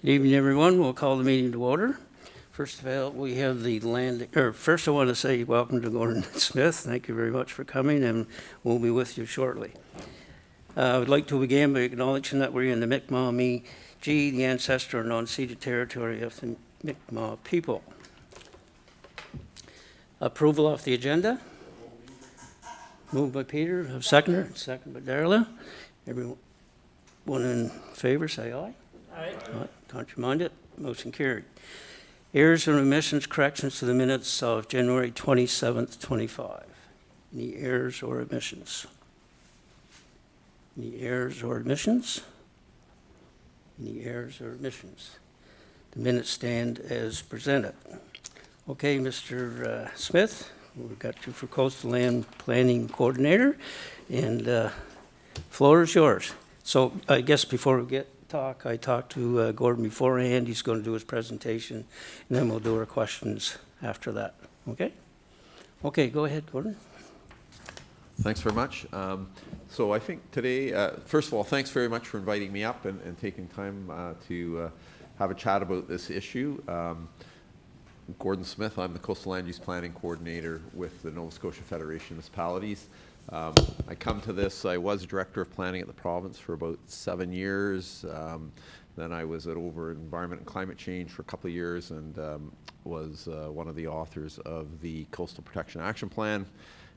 Good evening, everyone. We'll call the meeting to order. First of all, we have the first I want to say welcome to Gordon Smith. Thank you very much for coming, and we'll be with you shortly. I would like to begin by acknowledging that we're in the Mi'kmaq, the ancestor and unceded territory of the Mi'kmaq people. Approval of the agenda. Moved by Peter, second by Darla. Everyone in favor, say aye. Aye. Contrary-minded, motion carried. Errors and omissions, corrections to the minutes of January 27th, 25. Any errors or omissions? Any errors or omissions? Any errors or omissions? The minutes stand as presented. Okay, Mr. Smith, we've got you for Coastal Land Planning Coordinator, and floor is yours. So I guess before we I talked to Gordon beforehand. He's going to do his presentation, and then we'll do our questions after that. Okay? Okay, go ahead, Gordon. Thanks very much. So I think today, first of all, thanks very much for inviting me up and taking time to have a chat about this issue. Gordon Smith, I'm the Coastal Land Use Planning Coordinator with the Nova Scotia Federation of Municipalities. I come to this, I was Director of Planning at the province for about 7 years. Then I was at Over Environment and Climate Change for a couple of years and was one of the authors of the Coastal Protection Action Plan.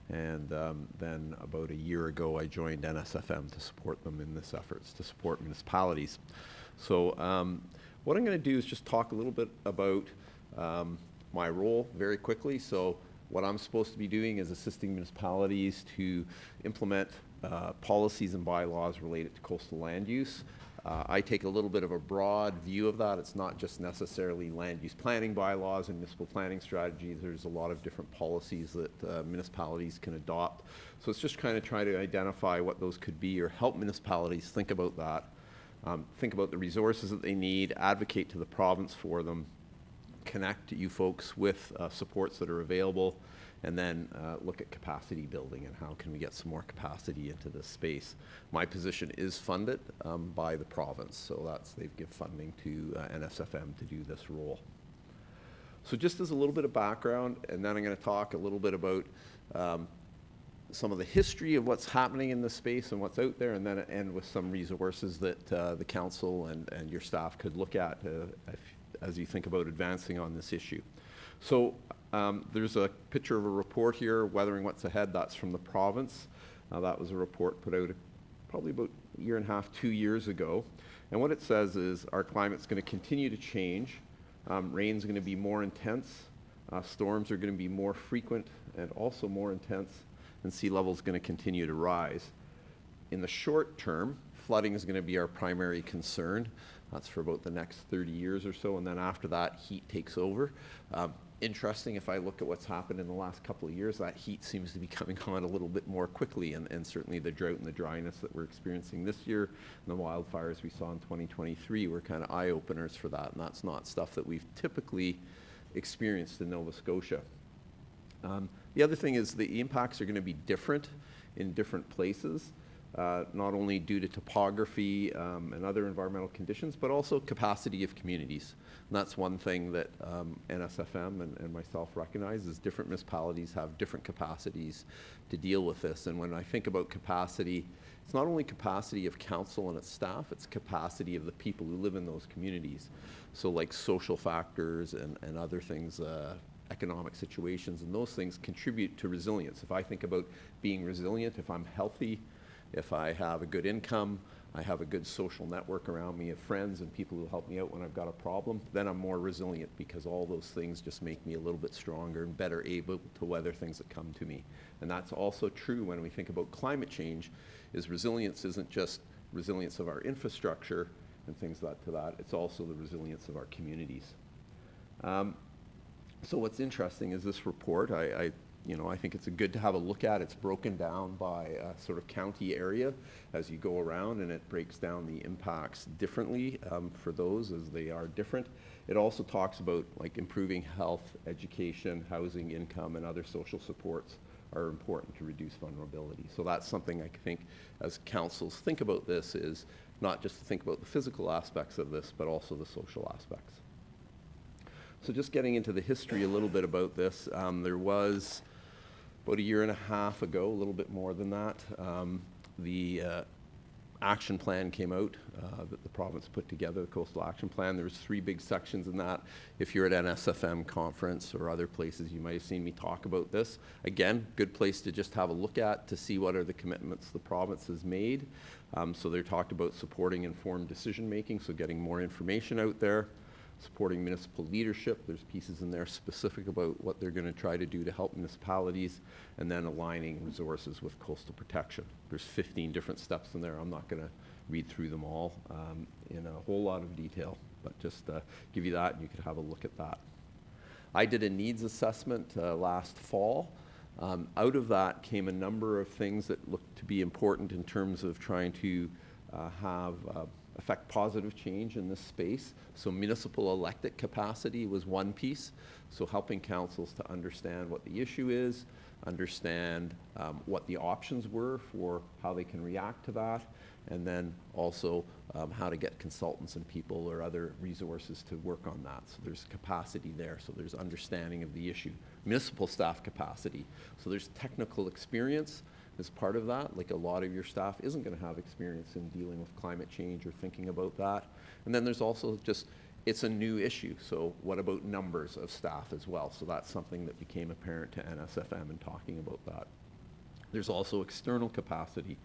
And then about a year ago, I joined NSFM to support them in this efforts to support municipalities. So what I'm going to do is just talk a little bit about my role very quickly. So what I'm supposed to be doing is assisting municipalities to implement policies and bylaws related to coastal land use. I take a little bit of a broad view of that. It's not just necessarily land use planning bylaws and municipal planning strategies. There's a lot of different policies that municipalities can adopt. So it's just kind of trying to identify what those could be or help municipalities think about that, think about the resources that they need, advocate to the province for them, connect you folks with supports that are available, and then look at capacity building and how can we get some more capacity into this space. My position is funded by the province, so they've given funding to NSFM to do this role. So just as a little bit of background, and then I'm going to talk a little bit about some of the history of what's happening in this space and what's out there, and then end with some resources that the council and your staff could look at as you think about advancing on this issue. So there's a picture of a report here, Weathering What's Ahead. That's from the province. That was a report put out probably about a year and a half, 2 years ago. And what it says is our climate's going to continue to change. Rain's going to be more intense. Storms are going to be more frequent and also more intense. And sea level's going to continue to rise. In the short term, flooding is going to be our primary concern. That's for about the next 30 years or so, and then after that, heat takes over. Interesting, if I look at what's happened in the last couple of years, that heat seems to be coming on a little bit more quickly, and certainly the drought and the dryness that we're experiencing this year, and the wildfires we saw in 2023 were kind of eye-openers for that, and that's not stuff that we've typically experienced in Nova Scotia. The other thing is the impacts are going to be different in different places. Not only due to topography and other environmental conditions, but also capacity of communities. And that's one thing that NSFM and myself recognize is different municipalities have different capacities to deal with this. And when I think about capacity, it's not only capacity of council and its staff, it's capacity of the people who live in those communities. So like social factors and other things, economic situations, and those things contribute to resilience. If I think about being resilient, if I'm healthy, if I have a good income, I have a good social network around me of friends and people who help me out when I've got a problem, then I'm more resilient because all those things just make me a little bit stronger and better able to weather things that come to me. And that's also true when we think about climate change, is resilience isn't just resilience of our infrastructure and things like that, it's also the resilience of our communities. So what's interesting is this report, I think it's good to have a look at. It's broken down by a sort of county area as you go around, and it breaks down the impacts differently for those as they are different. It also talks about like improving health, education, housing, income, and other social supports are important to reduce vulnerability. So that's something I think as councils think about this is not just to think about the physical aspects of this, but also the social aspects. So just getting into the history a little bit about this, there was about a year and a half ago, a little bit more than that, the action plan came out that the province put together, the Coastal Action Plan. There was 3 big sections in that. If you're at NSFM conference or other places, you might have seen me talk about this. Again, good place to just have a look at to see what are the commitments the province has made. So they talked about supporting informed decision making, so getting more information out there, supporting municipal leadership. There's pieces in there specific about what they're going to try to do to help municipalities, and then aligning resources with coastal protection. There's 15 different steps in there. I'm not going to read through them all in a whole lot of detail, but just give you that, and you could have a look at that. I did a needs assessment last fall. Out of that came a number of things that looked to be important in terms of trying to affect positive change in this space. So municipal elected capacity was one piece. So helping councils to understand what the issue is, understand what the options were for how they can react to that, and then also how to get consultants and people or other resources to work on that. So there's capacity there. So there's understanding of the issue. Municipal staff capacity. So there's technical experience as part of that. Like, a lot of your staff isn't going to have experience in dealing with climate change or thinking about that. And then there's also just, it's a new issue. So what about numbers of staff as well? So that's something that became apparent to NSFM in talking about that. There's also external capacity.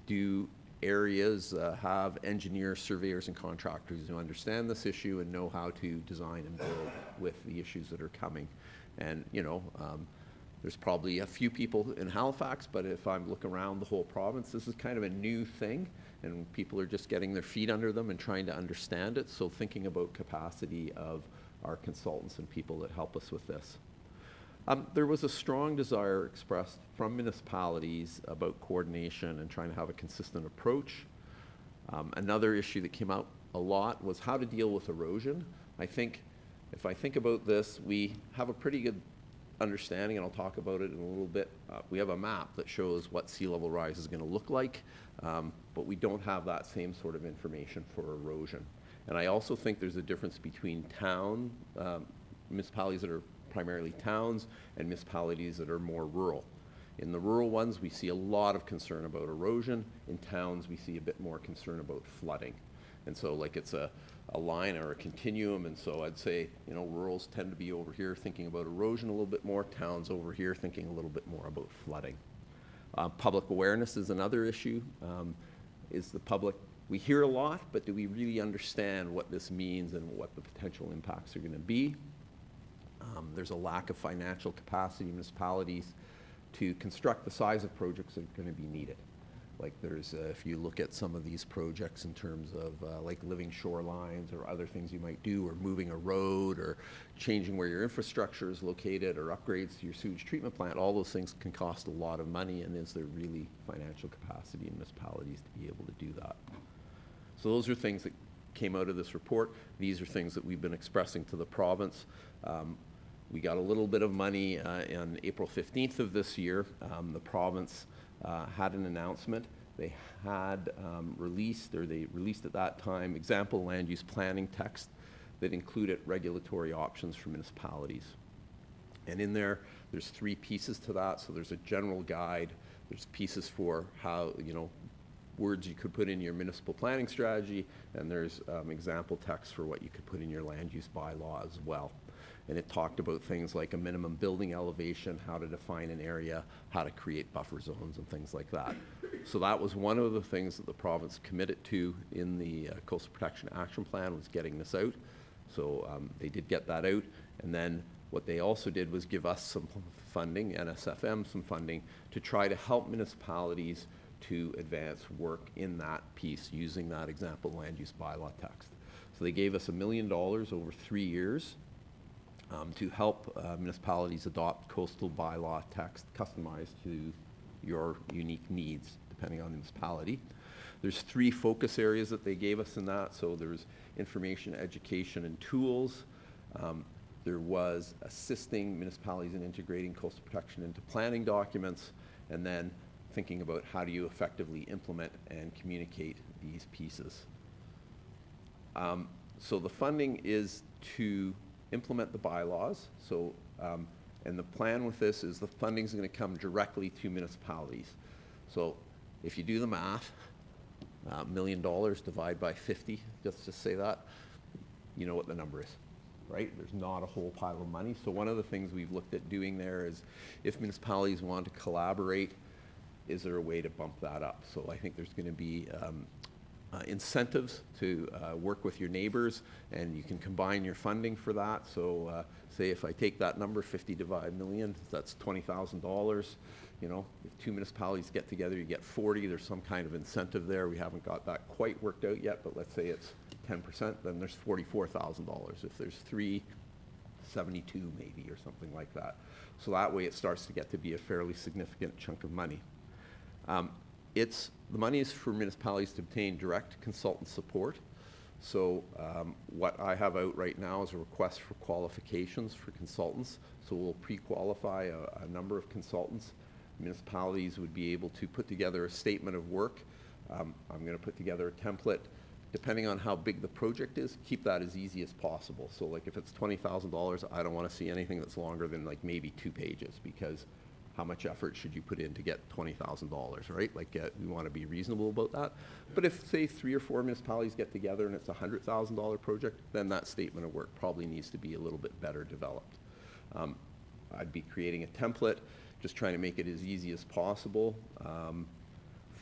Do areas have engineers, surveyors, and contractors who understand this issue and know how to design and build with the issues that are coming? And, you know, there's probably a few people in Halifax, but if I'm looking around the whole province, this is kind of a new thing, and people are just getting their feet under them and trying to understand it. So thinking about capacity of our consultants and people that help us with this. There was a strong desire expressed from municipalities about coordination and trying to have a consistent approach. Another issue that came out a lot was how to deal with erosion. I think, if I think about this, we have a pretty good understanding, and I'll talk about it in a little bit. We have a map that shows what sea level rise is going to look like, but we don't have that same sort of information for erosion. And I also think there's a difference between municipalities that are primarily towns and municipalities that are more rural. In the rural ones, we see a lot of concern about erosion. In towns, we see a bit more concern about flooding. And so, like, it's a line or a continuum, and so I'd say, you know, rurals tend to be over here thinking about erosion a little bit more, towns over here thinking a little bit more about flooding. Public awareness is another issue. Is the public, we hear a lot, but do we really understand what this means and what the potential impacts are going to be? There's a lack of financial capacity in municipalities to construct the size of projects that are going to be needed. Like, there's, if you look at some of these projects in terms of like living shorelines or other things you might do, or moving a road, or changing where your infrastructure is located, or upgrades to your sewage treatment plant, all those things can cost a lot of money, and is there really financial capacity in municipalities to be able to do that? So those are things that came out of this report. These are things that we've been expressing to the province. We got a little bit of money on April 15th of this year. The province had an announcement. They had they released at that time example land use planning text that included regulatory options for municipalities. And in there, there's 3 pieces to that. So there's a general guide, there's pieces for how, you know, words you could put in your municipal planning strategy, and there's example text for what you could put in your land use bylaw as well. And it talked about things like a minimum building elevation, how to define an area, how to create buffer zones and things like that. So that was one of the things that the province committed to in the Coastal Protection Action Plan, was getting this out. So they did get that out. And then what they also did was give us some funding, NSFM some funding, to try to help municipalities to advance work in that piece using that example land use bylaw text. So they gave us $1 million over 3 years to help municipalities adopt coastal bylaw text customized to your unique needs depending on the municipality. There's 3 focus areas that they gave us in that. So there's information, education, and tools. There was assisting municipalities in integrating coastal protection into planning documents, and then thinking about how do you effectively implement and communicate these pieces. So the funding is to implement the bylaws. So, and the plan with this is the funding is going to come directly to municipalities. So if you do the math, $1 million divided by 50, let's just say that, you know what the number is, right? There's not a whole pile of money. So one of the things we've looked at doing there is if municipalities want to collaborate, is there a way to bump that up? So I think there's going to be incentives to work with your neighbors, and you can combine your funding for that. So say if I take that number, 50 divided million, that's $20,000. You know, if two municipalities get together, you get 40. There's some kind of incentive there. We haven't got that quite worked out yet, but let's say it's 10%, then there's $44,000. If there's three, 72 maybe, or something like that. So that way it starts to get to be a fairly significant chunk of money. The money is for municipalities to obtain direct consultant support. So what I have out right now is a request for qualifications for consultants. So we'll pre-qualify a number of consultants. Municipalities would be able to put together a statement of work. I'm going to put together a template. Depending on how big the project is, keep that as easy as possible. So like if it's $20,000, I don't want to see anything that's longer than like maybe 2 pages, because how much effort should you put in to get $20,000, right? Like we want to be reasonable about that. But if say 3 or 4 municipalities get together and it's a $100,000 project, then that statement of work probably needs to be a little bit better developed. I'd be creating a template, just trying to make it as easy as possible.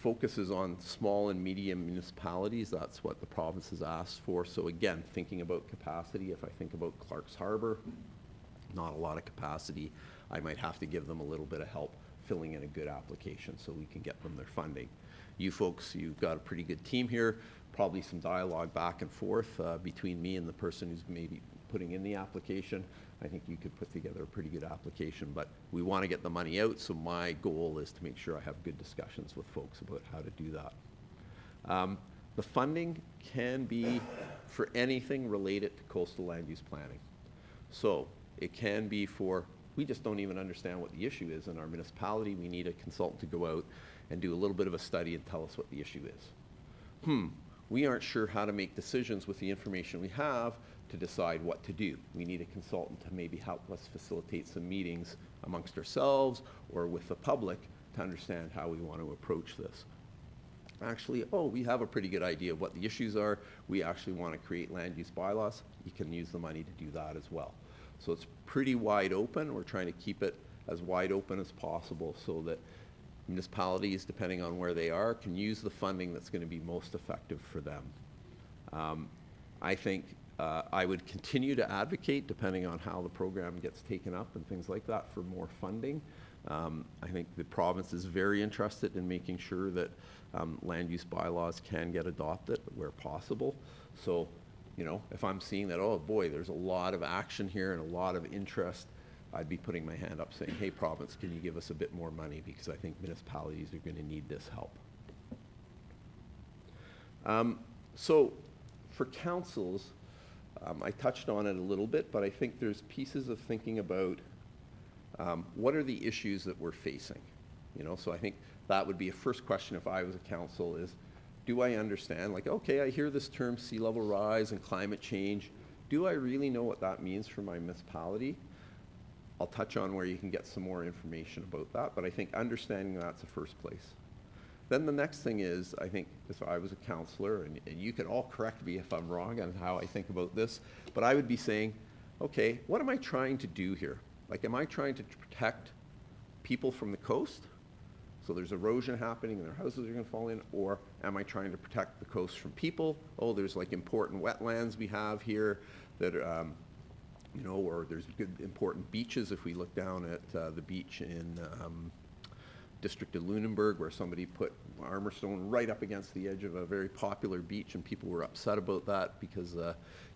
Focuses on small and medium municipalities. That's what the province has asked for. So again, thinking about capacity, if I think about Clark's Harbour, not a lot of capacity. I might have to give them a little bit of help filling in a good application so we can get them their funding. You folks, you've got a pretty good team here, probably some dialogue back and forth between me and the person who's maybe putting in the application. I think you could put together a pretty good application, but we want to get the money out, so my goal is to make sure I have good discussions with folks about how to do that. The funding can be for anything related to coastal land use planning. So it can be for, we just don't even understand what the issue is in our municipality. We need a consultant to go out and do a little bit of a study and tell us what the issue is. We aren't sure how to make decisions with the information we have to decide what to do. We need a consultant to maybe help us facilitate some meetings amongst ourselves or with the public to understand how we want to approach this. Actually, we have a pretty good idea of what the issues are. We actually want to create land use bylaws. You can use the money to do that as well. So it's pretty wide open. We're trying to keep it as wide open as possible so that municipalities, depending on where they are, can use the funding that's going to be most effective for them. I think I would continue to advocate, depending on how the program gets taken up and things like that, for more funding. I think the province is very interested in making sure that land use bylaws can get adopted where possible. So, you know, if I'm seeing that, oh boy, there's a lot of action here and a lot of interest, I'd be putting my hand up saying, hey, province, can you give us a bit more money? Because I think municipalities are going to need this help. So for councils, I touched on it a little bit, but I think there's pieces of thinking about what are the issues that we're facing? You know, so I think that would be a first question if I was a council is, do I understand, like, okay, I hear this term sea level rise and climate change. Do I really know what that means for my municipality? I'll touch on where you can get some more information about that, but I think understanding that's the first place. Then the next thing is, I think, if I was a councillor, and you can all correct me if I'm wrong on how I think about this, but I would be saying, okay, what am I trying to do here? Like, am I trying to protect people from the coast? So there's erosion happening and their houses are going to fall in, or am I trying to protect the coast from people? Oh, there's like important wetlands we have here that, you know, or there's good important beaches. If we look down at the beach in District of Lunenburg, where somebody put armor stone right up against the edge of a very popular beach, and people were upset about that because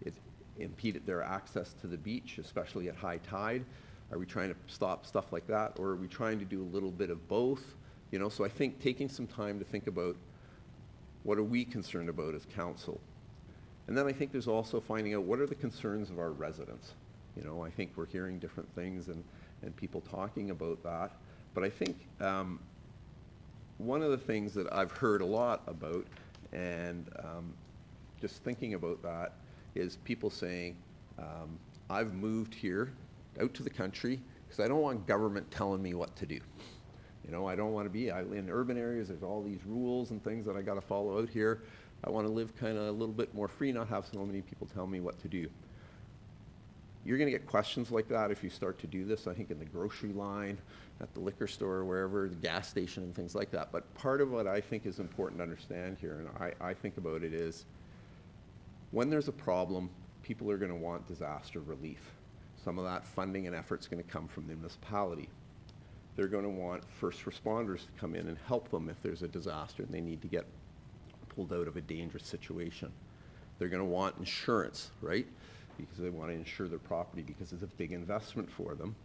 it impeded their access to the beach, especially at high tide. Are we trying to stop stuff like that, or are we trying to do a little bit of both? You know, so I think taking some time to think about what are we concerned about as council. And then I think there's also finding out what are the concerns of our residents. You know, I think we're hearing different things and people talking about that. But I think one of the things that I've heard a lot about, and just thinking about that, is people saying, I've moved here out to the country because I don't want government telling me what to do. You know, I don't want to be in urban areas. There's all these rules and things that I got to follow out here. I want to live kind of a little bit more free, not have so many people tell me what to do. You're going to get questions like that if you start to do this, I think, in the grocery line, at the liquor store, wherever, the gas station and things like that. But part of what I think is important to understand here, and I think about it, is when there's a problem, people are going to want disaster relief. Some of that funding and effort is going to come from the municipality. They're going to want first responders to come in and help them if there's a disaster and they need to get pulled out of a dangerous situation. They're going to want insurance, right? Because they want to insure their property because it's a big investment for them.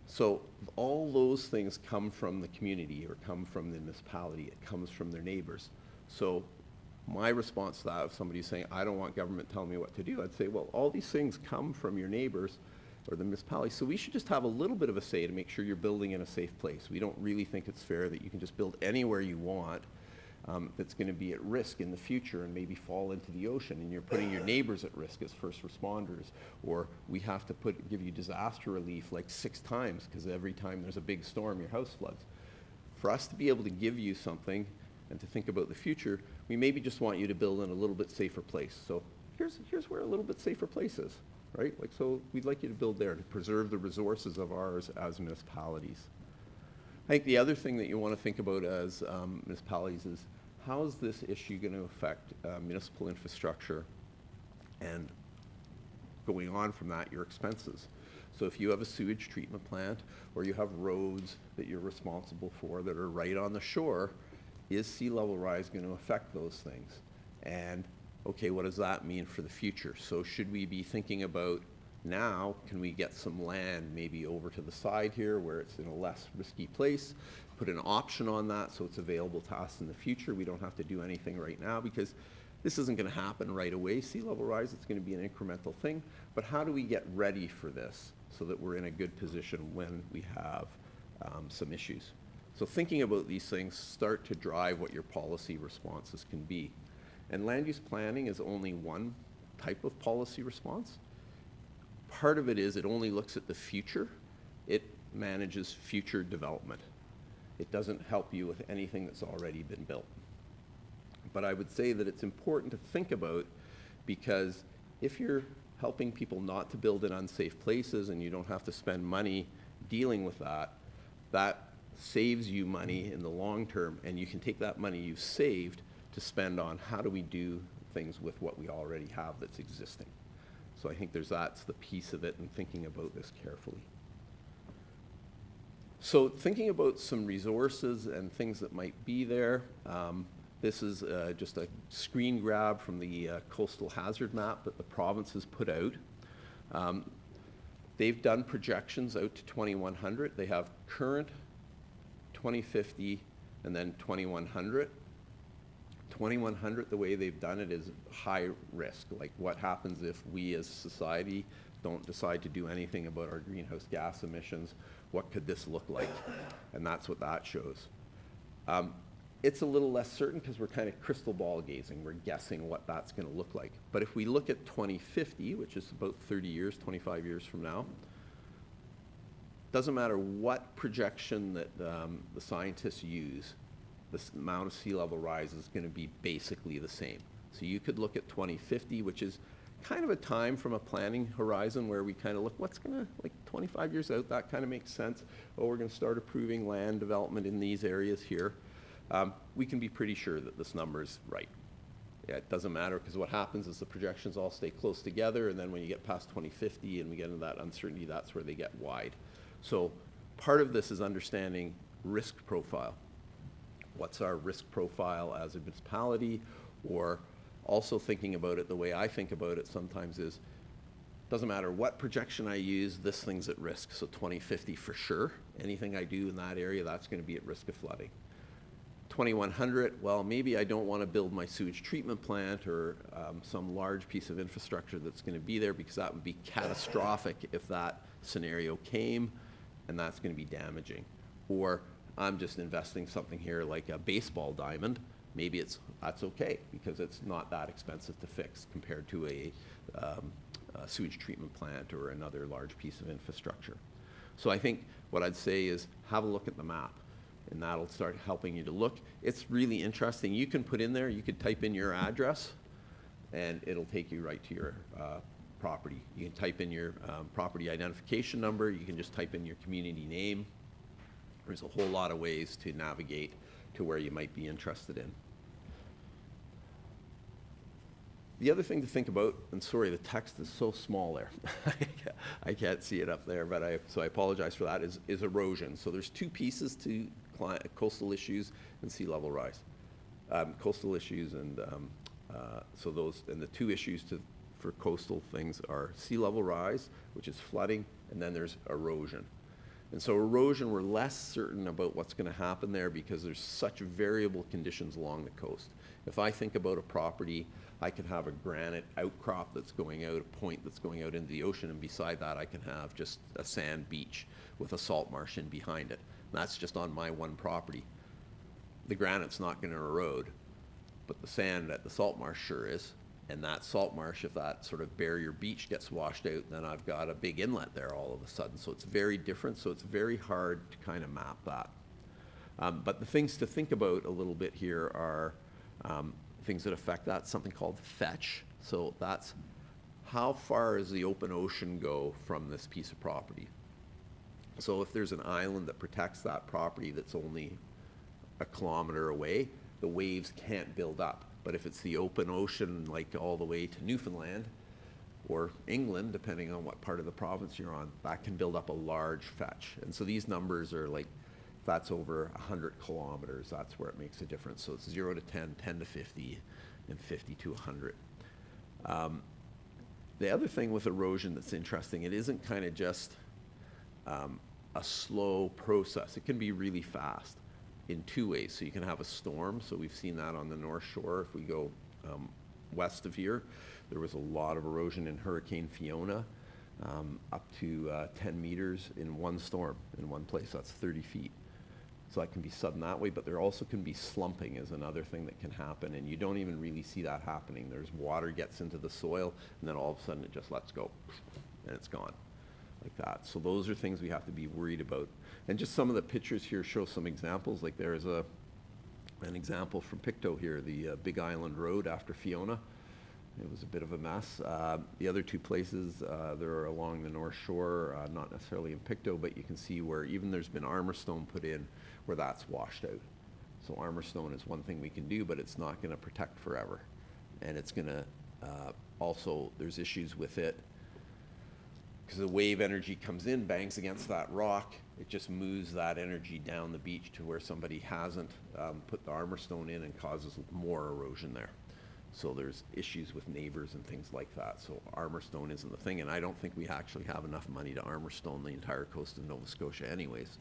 So all those things come from the community or come from the municipality. It comes from their neighbors. So my response to that, if somebody's saying, I don't want government telling me what to do, I'd say, well, all these things come from your neighbors or the municipality. So we should just have a little bit of a say to make sure you're building in a safe place. We don't really think it's fair that you can just build anywhere you want that's going to be at risk in the future and maybe fall into the ocean, and you're putting your neighbors at risk as first responders. Or we have to give you disaster relief like 6 times because every time there's a big storm, your house floods. For us to be able to give you something and to think about the future, we maybe just want you to build in a little bit safer place. So here's where a little bit safer place is, right? Like, so we'd like you to build there to preserve the resources of ours as municipalities. I think the other thing that you want to think about as municipalities is, how is this issue going to affect municipal infrastructure, and going on from that, your expenses? So if you have a sewage treatment plant or you have roads that you're responsible for that are right on the shore, is sea level rise going to affect those things? And okay, what does that mean for the future? So should we be thinking about now, can we get some land maybe over to the side here where it's in a less risky place, put an option on that so it's available to us in the future? We don't have to do anything right now because this isn't going to happen right away. Sea level rise, it's going to be an incremental thing. But how do we get ready for this so that we're in a good position when we have some issues? So thinking about these things start to drive what your policy responses can be. And land use planning is only one type of policy response. Part of it is it only looks at the future. It manages future development. It doesn't help you with anything that's already been built. But I would say that it's important to think about, because if you're helping people not to build in unsafe places and you don't have to spend money dealing with that, that saves you money in the long term, and you can take that money you've saved to spend on how do we do things with what we already have that's existing. So I think that's the piece of it, and thinking about this carefully. So thinking about some resources and things that might be there, this is just a screen grab from the coastal hazard map that the province has put out. They've done projections out to 2100. They have current, 2050, and then 2100. 2100, the way they've done it is high risk. Like, what happens if we as society don't decide to do anything about our greenhouse gas emissions? What could this look like? And that's what that shows. It's a little less certain because we're kind of crystal ball gazing. We're guessing what that's going to look like. But if we look at 2050, which is about 30 years, 25 years from now, doesn't matter what projection that the scientists use, the amount of sea level rise is going to be basically the same. So you could look at 2050, which is kind of a time from a planning horizon where we kind of look, what's going to, like 25 years out, that kind of makes sense. Oh, we're going to start approving land development in these areas here. We can be pretty sure that this number is right. Yeah, it doesn't matter, because what happens is the projections all stay close together, and then when you get past 2050 and we get into that uncertainty, that's where they get wide. So part of this is understanding risk profile. What's our risk profile as a municipality? Or also thinking about it the way I think about it sometimes is, doesn't matter what projection I use, this thing's at risk. So 2050 for sure. Anything I do in that area, that's going to be at risk of flooding. 2100, well, maybe I don't want to build my sewage treatment plant or some large piece of infrastructure that's going to be there, because that would be catastrophic if that scenario came, and that's going to be damaging. Or I'm just investing something here like a baseball diamond, maybe that's okay because it's not that expensive to fix compared to a sewage treatment plant or another large piece of infrastructure. So I think what I'd say is have a look at the map, and that'll start helping you to look. It's really interesting. You can put in there, you could type in your address, and it'll take you right to your property. You can type in your property identification number. You can just type in your community name. There's a whole lot of ways to navigate to where you might be interested in. The other thing to think about, and sorry, the text is so small there. I can't see it up there, but so I apologize for that, is erosion. So there's two pieces to coastal issues and sea level rise. Coastal issues and so those, and the two issues for coastal things are sea level rise, which is flooding, and then there's erosion. And so erosion, we're less certain about what's going to happen there because there's such variable conditions along the coast. If I think about a property, I can have a granite outcrop that's going out, a point that's going out into the ocean, and beside that I can have just a sand beach with a salt marsh in behind it. And that's just on my one property. The granite's not going to erode, but the sand at the salt marsh sure is. And that salt marsh, if that sort of barrier beach gets washed out, then I've got a big inlet there all of a sudden. So it's very different, so it's very hard to kind of map that. But the things to think about a little bit here are things that affect that, something called fetch. So that's how far does the open ocean go from this piece of property? So if there's an island that protects that property that's only a kilometer away, the waves can't build up. But if it's the open ocean, like all the way to Newfoundland or England, depending on what part of the province you're on, that can build up a large fetch. And so these numbers are like, if that's over 100 kilometers, that's where it makes a difference. So it's 0 to 10, 10 to 50, and 50 to 100. The other thing with erosion that's interesting, it isn't kind of just a slow process. It can be really fast in two ways. So you can have a storm. So we've seen that on the North Shore. If we go west of here, there was a lot of erosion in Hurricane Fiona, up to 10 meters in one storm in one place. That's 30 feet. So that can be sudden that way, but there also can be slumping is another thing that can happen, and you don't even really see that happening. There's water gets into the soil, and then all of a sudden it just lets go, and it's gone, like that. So those are things we have to be worried about. And just some of the pictures here show some examples. Like there's an example from Pictou here, the Big Island Road after Fiona. It was a bit of a mess. The other two places, they're along the North Shore, not necessarily in Pictou, but you can see where even there's been armor stone put in where that's washed out. So armor stone is one thing we can do, but it's not going to protect forever. And it's going to, also, there's issues with it because the wave energy comes in, bangs against that rock, it just moves that energy down the beach to where somebody hasn't put the armor stone in and causes more erosion there. So there's issues with neighbors and things like that. So armor stone isn't the thing, and I don't think we actually have enough money to armor stone the entire coast of Nova Scotia anyways.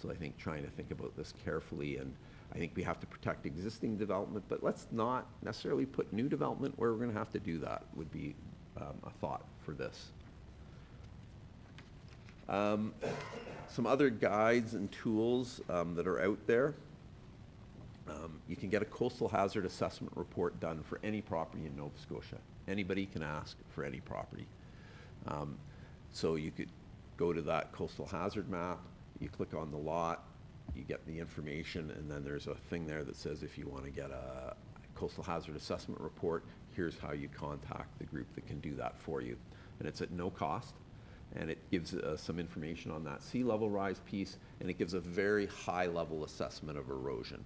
So I think trying to think about this carefully, and I think we have to protect existing development, but let's not necessarily put new development where we're going to have to do that, would be a thought for this. Some other guides and tools that are out there. You can get a coastal hazard assessment report done for any property in Nova Scotia. Anybody can ask for any property. So you could go to that coastal hazard map, you click on the lot, you get the information, and then there's a thing there that says if you want to get a coastal hazard assessment report, here's how you contact the group that can do that for you. And it's at no cost. And it gives some information on that sea level rise piece, and it gives a very high level assessment of erosion.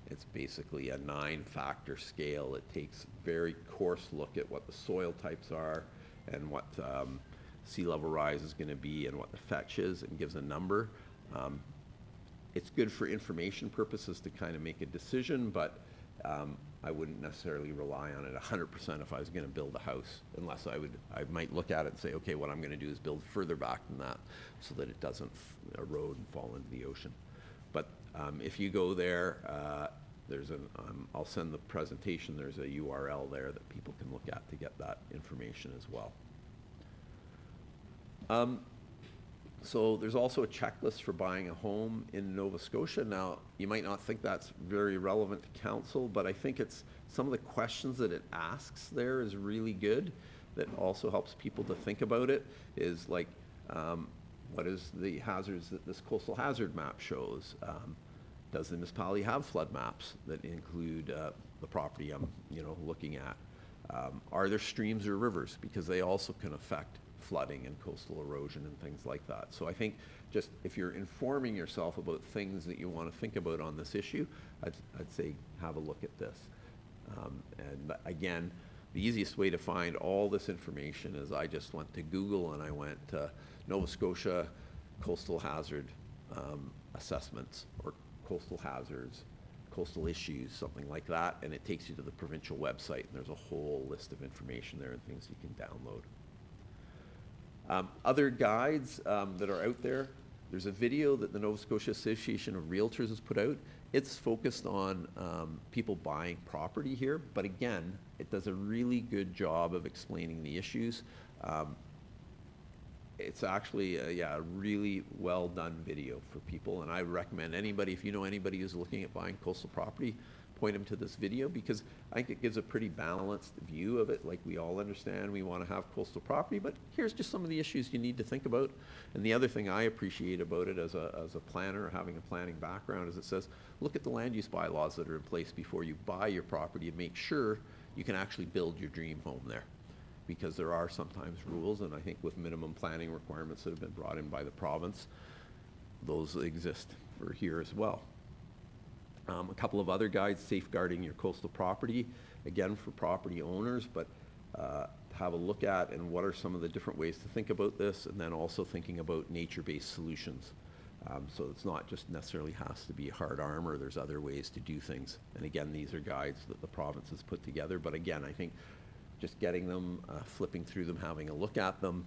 It's basically a 9-factor scale. It takes very coarse look at what the soil types are and what sea level rise is going to be and what the fetch is, and gives a number. It's good for information purposes to kind of make a decision, but I wouldn't necessarily rely on it 100% if I was going to build a house, unless I might look at it and say, okay, what I'm going to do is build further back than that so that it doesn't erode and fall into the ocean. But if you go there, I'll send the presentation, there's a URL there that people can look at to get that information as well. So there's also a checklist for buying a home in Nova Scotia. Now, you might not think that's very relevant to council, but I think it's some of the questions that it asks there is really good. That also helps people to think about it is like, what is the hazards that this coastal hazard map shows? Does the municipality have flood maps that include the property I'm looking at? Are there streams or rivers? Because they also can affect flooding and coastal erosion and things like that. So I think just if you're informing yourself about things that you want to think about on this issue, I'd say have a look at this. And again, the easiest way to find all this information is I just went to Google and I went to Nova Scotia coastal hazard assessments or coastal hazards, coastal issues, something like that, and it takes you to the provincial website, and there's a whole list of information there and things you can download. Other guides that are out there, there's a video that the Nova Scotia Association of Realtors has put out. It's focused on people buying property here, but again, it does a really good job of explaining the issues. It's actually a really well done video for people, and I recommend anybody, if you know anybody who's looking at buying coastal property, point them to this video, because I think it gives a pretty balanced view of it. Like, we all understand we want to have coastal property, but here's just some of the issues you need to think about. And the other thing I appreciate about it as a planner, having a planning background, is it says, look at the land use bylaws that are in place before you buy your property and make sure you can actually build your dream home there. Because there are sometimes rules, and I think with minimum planning requirements that have been brought in by the province, those exist for here as well. A couple of other guides, safeguarding your coastal property, again for property owners, but have a look at and what are some of the different ways to think about this, and then also thinking about nature-based solutions. So it's not just necessarily has to be hard armor, there's other ways to do things. And again, these are guides that the province has put together, but again, I think just getting them, flipping through them, having a look at them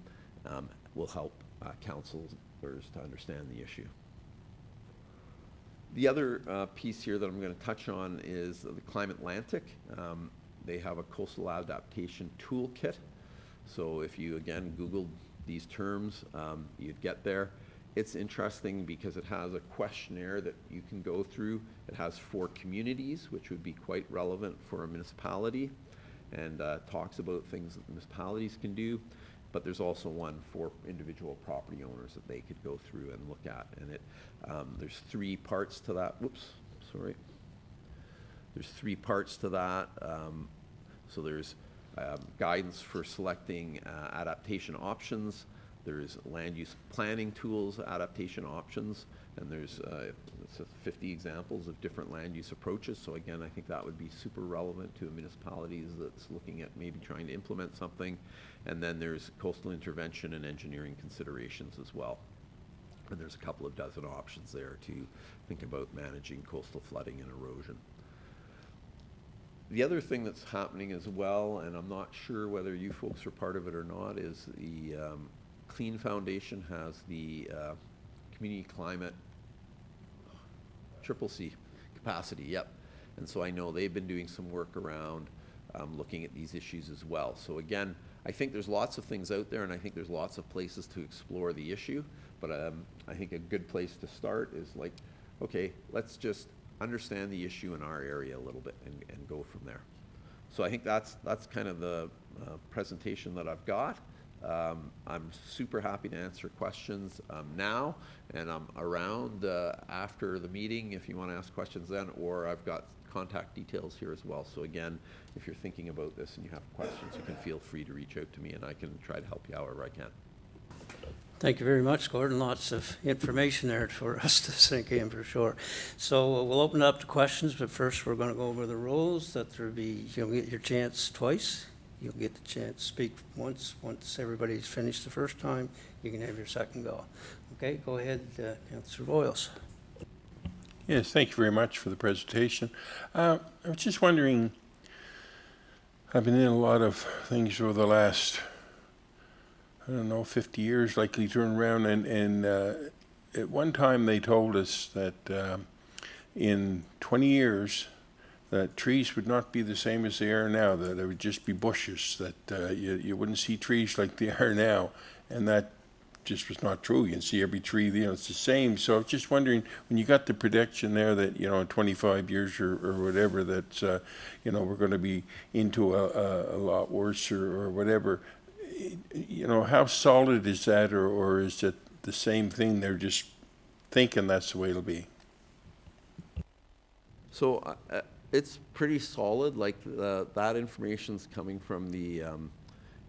will help councilors to understand the issue. The other piece here that I'm going to touch on is the Climate Atlantic. They have a coastal adaptation toolkit. So if you, again, Googled these terms, you'd get there. It's interesting because it has a questionnaire that you can go through. It has 4 communities, which would be quite relevant for a municipality, and talks about things that municipalities can do. But there's also one for individual property owners that they could go through and look at. And there's 3 parts to that. Whoops, sorry. There's 3 parts to that. So there's guidance for selecting adaptation options. There's land use planning tools, adaptation options, and there's 50 examples of different land use approaches. So again, I think that would be super relevant to municipalities that's looking at maybe trying to implement something. And then there's coastal intervention and engineering considerations as well. And there's a couple of dozen options there to think about managing coastal flooding and erosion. The other thing that's happening as well, and I'm not sure whether you folks are part of it or not, is the Clean Foundation has the community climate CCC capacity, yep. And so I know they've been doing some work around looking at these issues as well. So again, I think there's lots of things out there, and I think there's lots of places to explore the issue, but I think a good place to start is like, okay, let's just understand the issue in our area a little bit and go from there. So I think that's kind of the presentation that I've got. I'm super happy to answer questions now, and I'm around after the meeting if you want to ask questions then, or I've got contact details here as well. So again, if you're thinking about this and you have questions, you can feel free to reach out to me and I can try to help you however I can. Thank you very much, Gordon. Lots of information there for us to sink in for sure. So we'll open it up to questions, but first we're going to go over the rules. That there'll be, you'll get your chance twice. You'll get the chance to speak once. Once everybody's finished the first time, you can have your second go. Okay, go ahead, Councillor Boyles. Yes, thank you very much for the presentation. I was just wondering, I've been in a lot of things over the last, 50 years, likely turn around, and at one time they told us that in 20 years that trees would not be the same as they are now, that there would just be bushes, that you wouldn't see trees like they are now, and that just was not true. You can see every tree, it's the same. So I was just wondering, when you got the prediction there that, in 25 years or whatever, that, we're going to be into a lot worse or whatever, how solid is that, or is it the same thing? They're just thinking that's the way it'll be. So it's pretty solid. Like that information's coming from the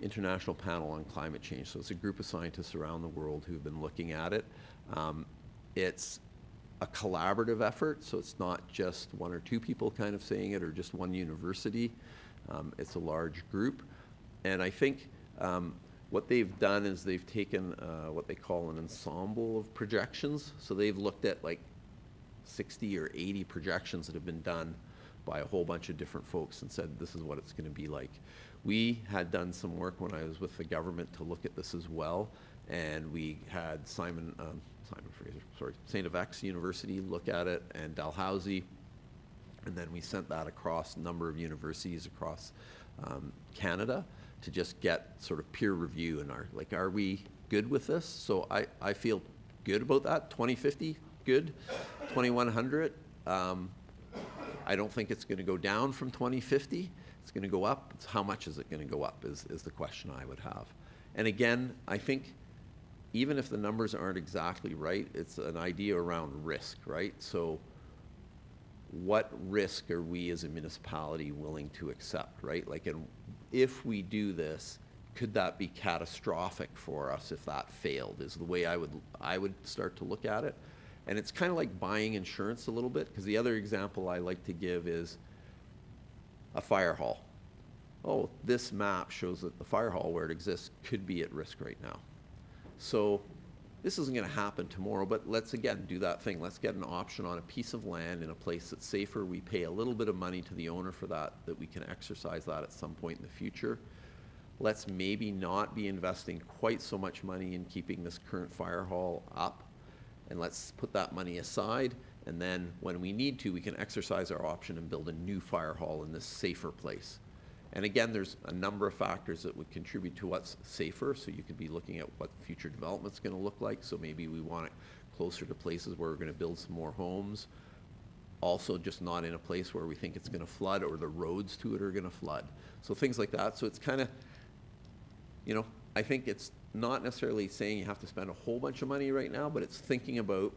International Panel on Climate Change. So it's a group of scientists around the world who've been looking at it. It's a collaborative effort, so it's not just one or two people kind of saying it, or just one university. It's a large group. And I think what they've done is they've taken what they call an ensemble of projections. So they've looked at like 60 or 80 projections that have been done by a whole bunch of different folks and said, this is what it's going to be like. We had done some work when I was with the government to look at this as well, and we had St. FX University look at it, and Dalhousie, and then we sent that across a number of universities across Canada to just get sort of peer review, and are we good with this? So I feel good about that. 2050, good. 2100, I don't think it's going to go down from 2050. It's going to go up. It's how much is it going to go up is the question I would have. And again, I think even if the numbers aren't exactly right, it's an idea around risk, right? So what risk are we as a municipality willing to accept, right? Like, and if we do this, could that be catastrophic for us if that failed, is the way I would start to look at it. And it's kind of like buying insurance a little bit, because the other example I like to give is a fire hall. Oh, this map shows that the fire hall where it exists could be at risk right now. So this isn't going to happen tomorrow, but let's again do that thing. Let's get an option on a piece of land in a place that's safer. We pay a little bit of money to the owner for that we can exercise that at some point in the future. Let's maybe not be investing quite so much money in keeping this current fire hall up, and let's put that money aside, and then when we need to, we can exercise our option and build a new fire hall in this safer place. And again, there's a number of factors that would contribute to what's safer, so you could be looking at what future development's going to look like. So maybe we want it closer to places where we're going to build some more homes. Also, just not in a place where we think it's going to flood, or the roads to it are going to flood. So things like that. So it's kind of, I think it's not necessarily saying you have to spend a whole bunch of money right now, but it's thinking about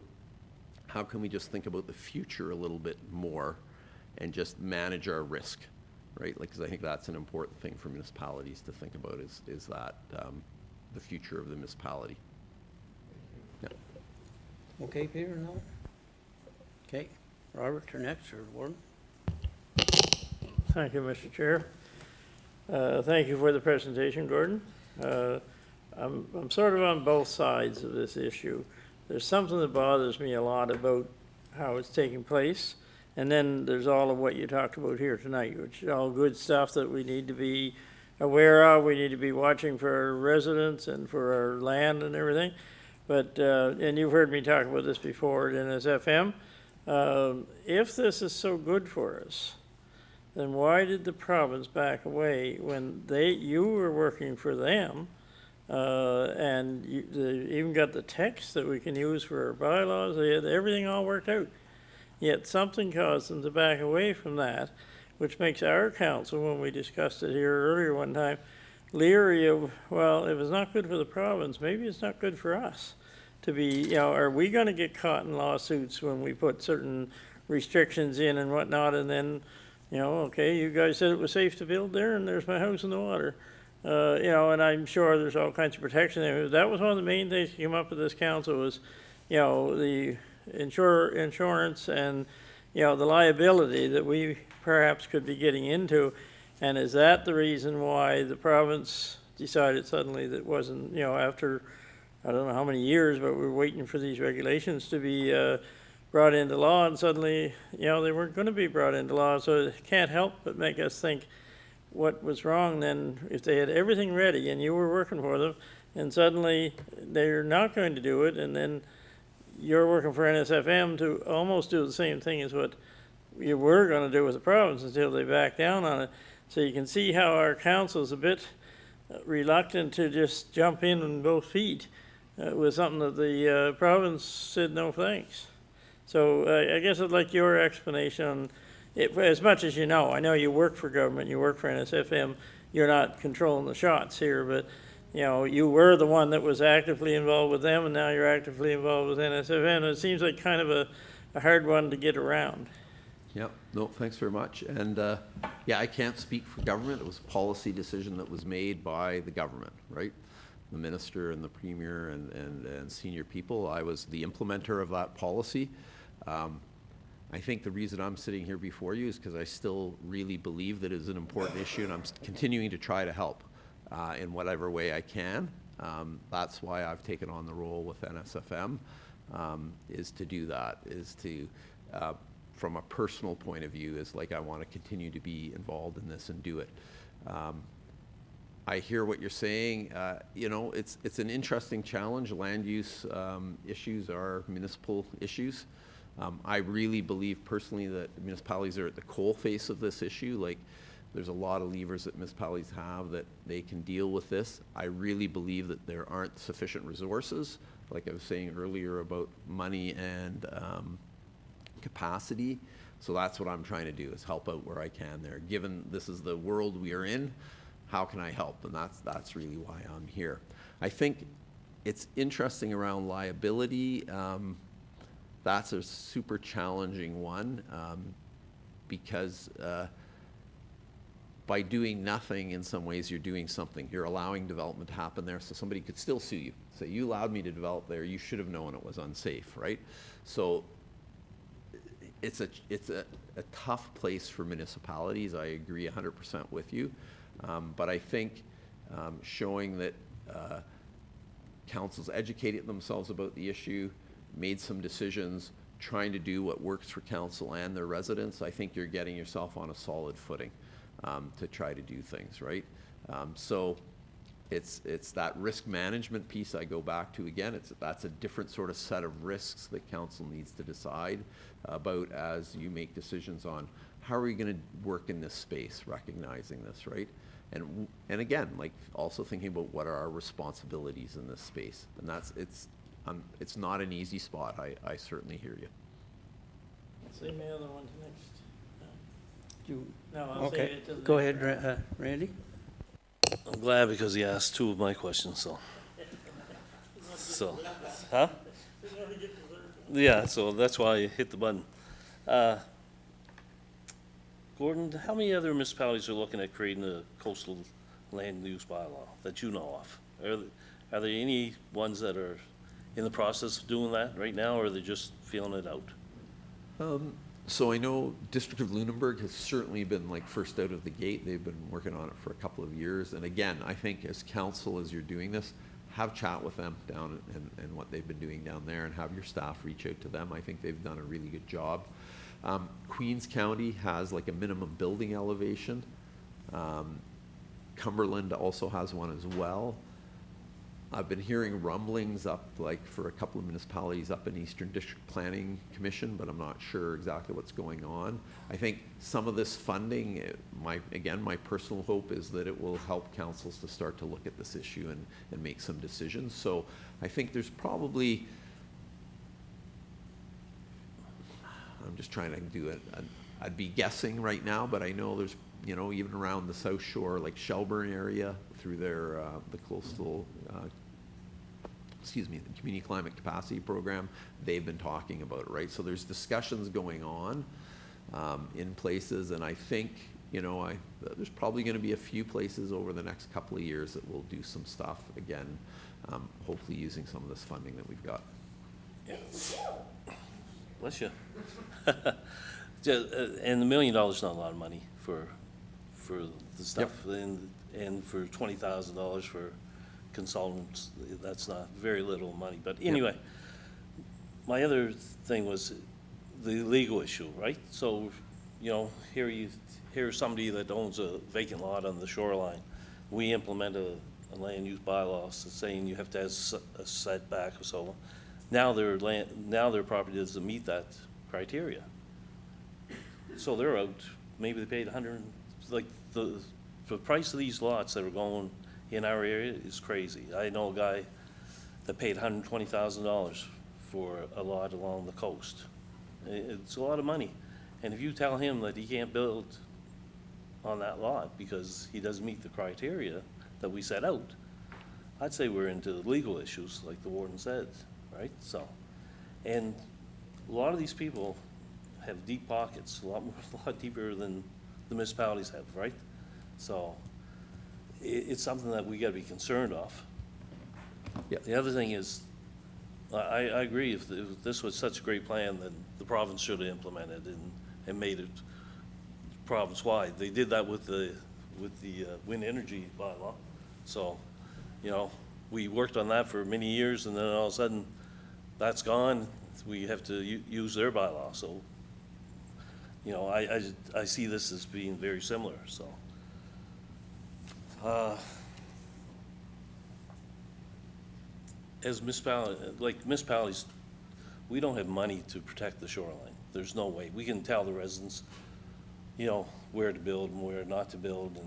how can we just think about the future a little bit more and just manage our risk, right? Like, because I think that's an important thing for municipalities to think about is that the future of the municipality. Yeah. Okay, Peter, no? Okay, Robert, you're next, or Warren? Thank you, Mr. Chair. Thank you for the presentation, Gordon. I'm sort of on both sides of this issue. There's something that bothers me a lot about how it's taking place, and then there's all of what you talked about here tonight, which is all good stuff that we need to be aware of. We need to be watching for our residents and for our land and everything. But, and you've heard me talk about this before at NSFM, if this is so good for us, then why did the province back away when you were working for them, and they even got the text that we can use for our bylaws? They had everything all worked out. Yet something caused them to back away from that, which makes our council, when we discussed it here earlier one time, leery of, well, if it's not good for the province, maybe it's not good for us to be, are we going to get caught in lawsuits when we put certain restrictions in and whatnot, and then, okay, you guys said it was safe to build there, and there's my house in the water. And I'm sure there's all kinds of protection there. That was one of the main things that came up with this council was, the insurance and, the liability that we perhaps could be getting into. And is that the reason why the province decided suddenly that wasn't, after, I don't know how many years, but we were waiting for these regulations to be brought into law, and suddenly, they weren't going to be brought into law. So it can't help but make us think, what was wrong then if they had everything ready and you were working for them, and suddenly they're not going to do it, and then you're working for NSFM to almost do the same thing as what you were going to do with the province until they back down on it. So you can see how our council is a bit reluctant to just jump in on both feet was something that the province said no thanks. So I guess I'd like your explanation on it, as much as you know. I know you work for government, you work for NSFM, you're not controlling the shots here, but you know, you were the one that was actively involved with them, and now you're actively involved with NSFM. It seems like kind of a hard one to get around. Yep, no, thanks very much. And yeah, I can't speak for government. It was a policy decision that was made by the government, right? The minister and the premier and senior people. I was the implementer of that policy. I think the reason I'm sitting here before you is because I still really believe that it is an important issue, and I'm continuing to try to help in whatever way I can. That's why I've taken on the role with NSFM, is to do that, is to, from a personal point of view, is like I want to continue to be involved in this and do it. I hear what you're saying. You know, it's an interesting challenge. Land use issues are municipal issues. I really believe personally that municipalities are at the coalface of this issue. Like, there's a lot of levers that municipalities have that they can deal with this. I really believe that there aren't sufficient resources, like I was saying earlier about money and capacity. So that's what I'm trying to do, is help out where I can there. Given this is the world we are in, how can I help? And that's really why I'm here. I think it's interesting around liability. That's a super challenging one, because by doing nothing, in some ways, you're doing something. You're allowing development to happen there, so somebody could still sue you. Say, you allowed me to develop there, you should have known it was unsafe, right? So it's a tough place for municipalities. I agree 100% with you. But I think showing that councils educated themselves about the issue, made some decisions, trying to do what works for council and their residents, I think you're getting yourself on a solid footing to try to do things, right? So it's that risk management piece I go back to again. That's a different sort of set of risks that council needs to decide about as you make decisions on how are you going to work in this space, recognizing this, right? And again, like also thinking about what are our responsibilities in this space, and it's not an easy spot. I certainly hear you. Say my other one to next. You- No, I'll save Okay, it to the go next ahead, round. Randy. I'm glad because he asked two of my questions, so, huh? Yeah, so that's why I hit the button. Gordon, how many other municipalities are looking at creating a coastal land use bylaw that you know of? Are there any ones that are in the process of doing that right now, or are they just feeling it out? So I know District of Lunenburg has certainly been like first out of the gate. They've been working on it for a couple of years. And again, I think as council, as you're doing this, have chat with them down and what they've been doing down there, and have your staff reach out to them. I think they've done a really good job. Queens County has like a minimum building elevation. Cumberland also has one as well. I've been hearing rumblings up, like for a couple of municipalities up in Eastern District Planning Commission, but I'm not sure exactly what's going on. I think some of this funding, my personal hope is that it will help councils to start to look at this issue and make some decisions. So I think there's probably, I'm just trying to do it, I'd be guessing right now, but I know there's, you know, even around the South Shore, like Shelburne area, through their, the coastal, the Community Climate Capacity Program, they've been talking about it, right? So there's discussions going on in places, and I think, you know, there's probably going to be a few places over the next couple of years that will do some stuff, again, hopefully using some of this funding that we've got. Bless you. And $1 million is not a lot of money for the stuff, and for $20,000 for consultants, that's not very little money. But anyway, my other thing was the legal issue, right? So, you know, here's somebody that owns a vacant lot on the shoreline. We implement a land use bylaw saying you have to have a setback or so. Now their property doesn't meet that criteria. So they're out, maybe they paid the price of these lots that are going in our area is crazy. I know a guy that paid $120,000 for a lot along the coast. It's a lot of money. And if you tell him that he can't build on that lot because he doesn't meet the criteria that we set out, I'd say we're into legal issues, like the warden said, right? So, and a lot of these people have deep pockets, a lot deeper than the municipalities have, right? So, it's something that we gotta be concerned of. Yeah. The other thing is, I agree, if this was such a great plan, then the province should have implemented and made it province-wide. They did that with the wind energy bylaw. So, you know, we worked on that for many years, and then all of a sudden, that's gone. We have to use their bylaw. So, you know, I see this as being very similar, so. As municipalities, we don't have money to protect the shoreline. There's no way. We can tell the residents, you know, where to build and where not to build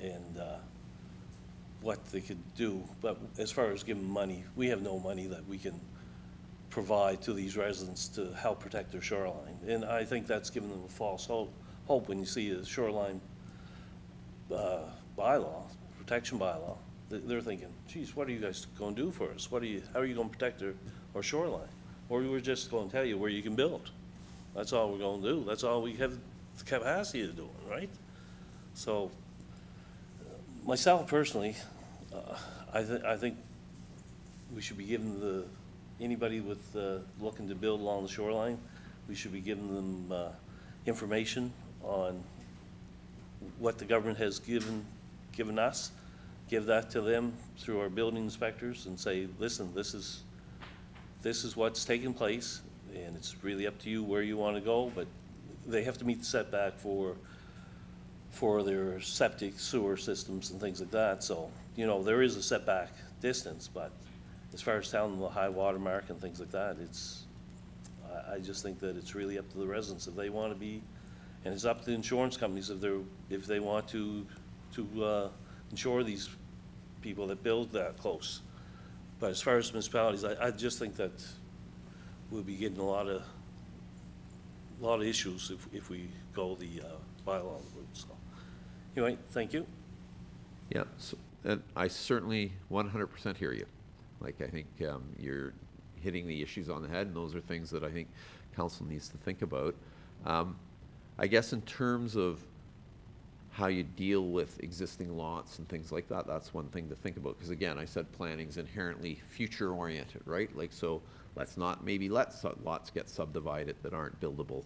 and what they could do. But as far as giving money, we have no money that we can provide to these residents to help protect their shoreline. And I think that's giving them a false hope when you see a shoreline bylaw, protection bylaw. They're thinking, geez, what are you guys going to do for us? How are you going to protect our shoreline? Or we're just going to tell you where you can build. That's all we're going to do. That's all we have the capacity to do, right? So, myself personally, I think we should be giving anybody with looking to build along the shoreline, we should be giving them information on what the government has given us. Give that to them through our building inspectors and say, listen, this is what's taking place, and it's really up to you where you want to go, but they have to meet the setback for their septic sewer systems and things like that. So, you know, there is a setback distance, but as far as telling them the high water mark and things like that, I just think that it's really up to the residents if they want to be, and it's up to the insurance companies if they want to insure these people that build that close. But as far as municipalities, I just think that we'll be getting a lot of issues if we go the bylaw route. So, anyway, thank you. Yeah, so, and I certainly 100% hear you. Like, I think you're hitting the issues on the head, and those are things that I think council needs to think about. I guess in terms of how you deal with existing lots and things like that, that's one thing to think about. Because again, I said planning's inherently future oriented, right? Like, so let's not maybe let lots get subdivided that aren't buildable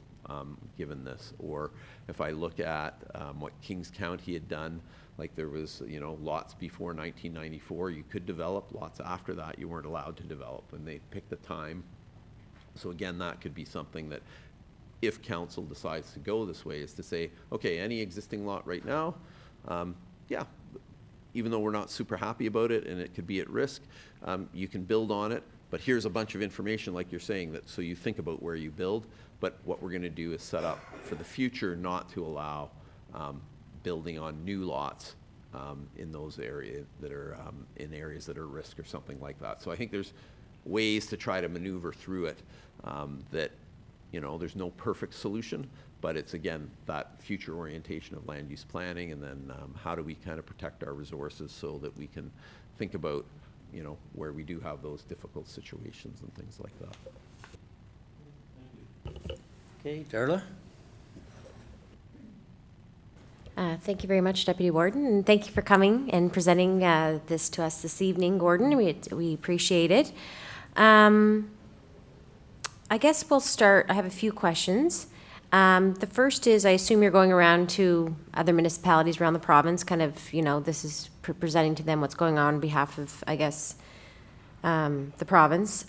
given this. Or if I look at what Kings County had done, like there was, you know, lots before 1994 you could develop, lots after that you weren't allowed to develop, and they picked a time. So again, that could be something that if council decides to go this way, is to say, okay, any existing lot right now, yeah, even though we're not super happy about it and it could be at risk, you can build on it, but here's a bunch of information like you're saying, that so you think about where you build, but what we're going to do is set up for the future not to allow building on new lots in those areas that are in areas that are risk or something like that. So I think there's ways to try to maneuver through it that, you know, there's no perfect solution, but it's, again, that future orientation of land use planning, and then how do we kind of protect our resources so that we can think about, you know, where we do have those difficult situations and things like that. Okay, Darla? Thank you very much, Deputy Warden, and thank you for coming and presenting this to us this evening, Gordon. We appreciate it. I guess we'll start. I have a few questions. The first is, I assume you're going around to other municipalities around the province, kind of, you know, this is presenting to them what's going on behalf of, I guess, the province.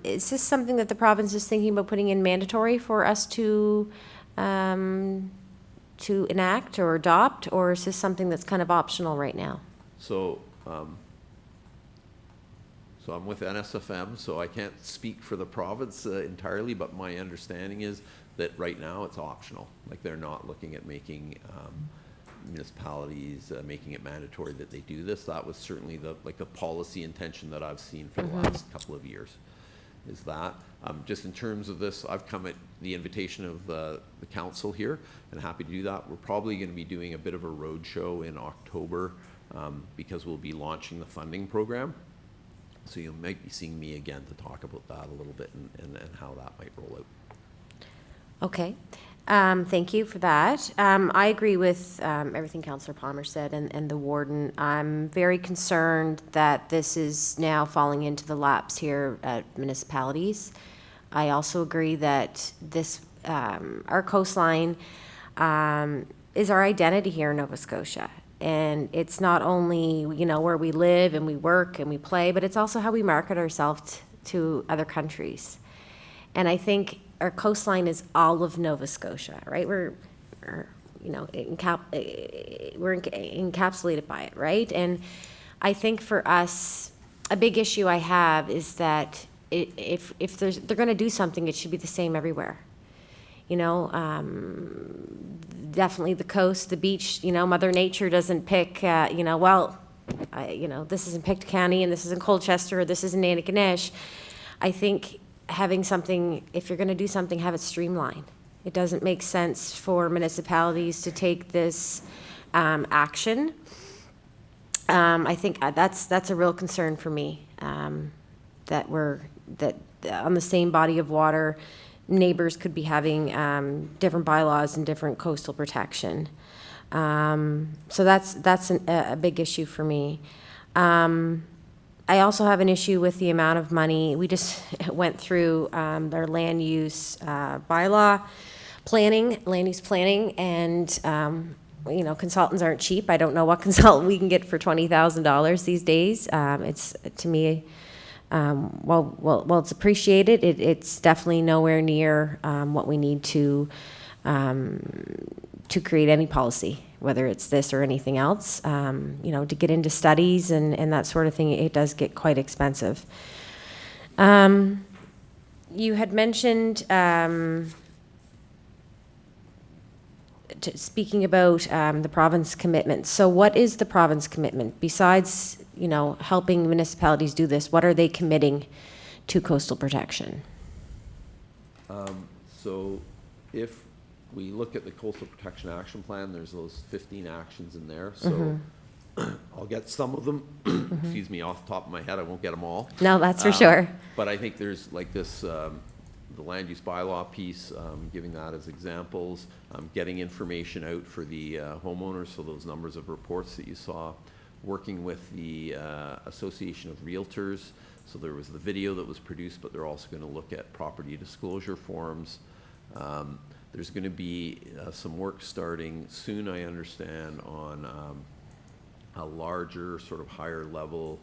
Is this something that the province is thinking about putting in mandatory for us to enact or adopt, or is this something that's kind of optional right now? So, so I'm with NSFM, so I can't speak for the province entirely, but my understanding is that right now it's optional. Like, they're not looking at making municipalities making it mandatory that they do this. That was certainly the policy intention that I've seen for the last couple of years, is that. Just in terms of this, I've come at the invitation of the council here, and happy to do that. We're probably going to be doing a bit of a road show in October, because we'll be launching the funding program. So you might be seeing me again to talk about that a little bit and how that might roll out. Okay. Thank you for that. I agree with everything Councillor Palmer said and the warden. I'm very concerned that this is now falling into the laps here at municipalities. I also agree that this, our coastline is our identity here in Nova Scotia. And it's not only, you know, where we live and we work and we play, but it's also how we market ourselves to other countries. And I think our coastline is all of Nova Scotia, right? We're encapsulated by it, right? And I think for us, a big issue I have is that if they're going to do something, it should be the same everywhere. You know, definitely the coast, the beach, you know, Mother Nature doesn't pick, this isn't Pict County and this isn't Colchester or this isn't Antigonish. I think having something, if you're going to do something, have it streamlined. It doesn't make sense for municipalities to take this action. I think that's a real concern for me, that on the same body of water, neighbors could be having different bylaws and different coastal protection. So that's a big issue for me. I also have an issue with the amount of money. We just went through their land use bylaw planning, land use planning, and consultants aren't cheap. I don't know what consultant we can get for $20,000 these days. It's, to me, well, it's appreciated. It's definitely nowhere near what we need to create any policy, whether it's this or anything else. To get into studies and that sort of thing, it does get quite expensive. You had mentioned, speaking about the province commitment. So what is the province commitment? Besides, helping municipalities do this, what are they committing to coastal protection? So if we look at the Coastal Protection Action Plan, there's those 15 actions in there. So I'll get some of them, excuse me, off the top of my head. I won't get them all. No, that's for sure. But I think there's like this, the land use bylaw piece, giving that as examples, getting information out for the homeowners, so those numbers of reports that you saw, working with the Association of Realtors. So there was the video that was produced, but they're also going to look at property disclosure forms. There's going to be some work starting soon, I understand, on a larger, sort of higher level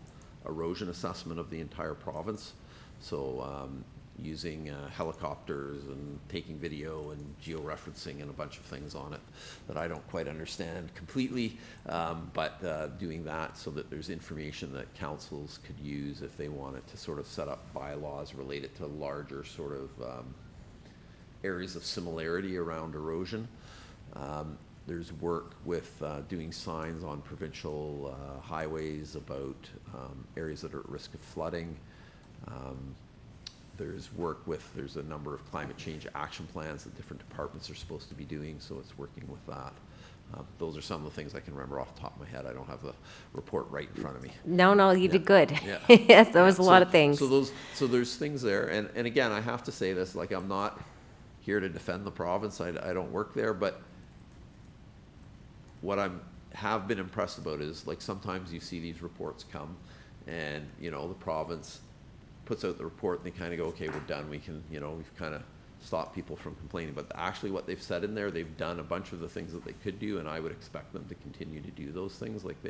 erosion assessment of the entire province. So using helicopters and taking video and georeferencing and a bunch of things on it that I don't quite understand completely, but doing that so that there's information that councils could use if they wanted to sort of set up bylaws related to larger sort of areas of similarity around erosion. There's work with doing signs on provincial highways about areas that are at risk of flooding. There's work with, there's a number of climate change action plans that different departments are supposed to be doing, so it's working with that. Those are some of the things I can remember off the top of my head. I don't have the report right in front of me. No, you did good. Yeah. Yes, there was a lot of things. So there's things there, and again, I have to say this, like, I'm not here to defend the province. I don't work there, but what have been impressed about is, like, sometimes you see these reports come and, the province puts out the report and they kind of go, okay, we're done. We can, we've kind of stopped people from complaining. But actually what they've said in there, they've done a bunch of the things that they could do, and I would expect them to continue to do those things. Like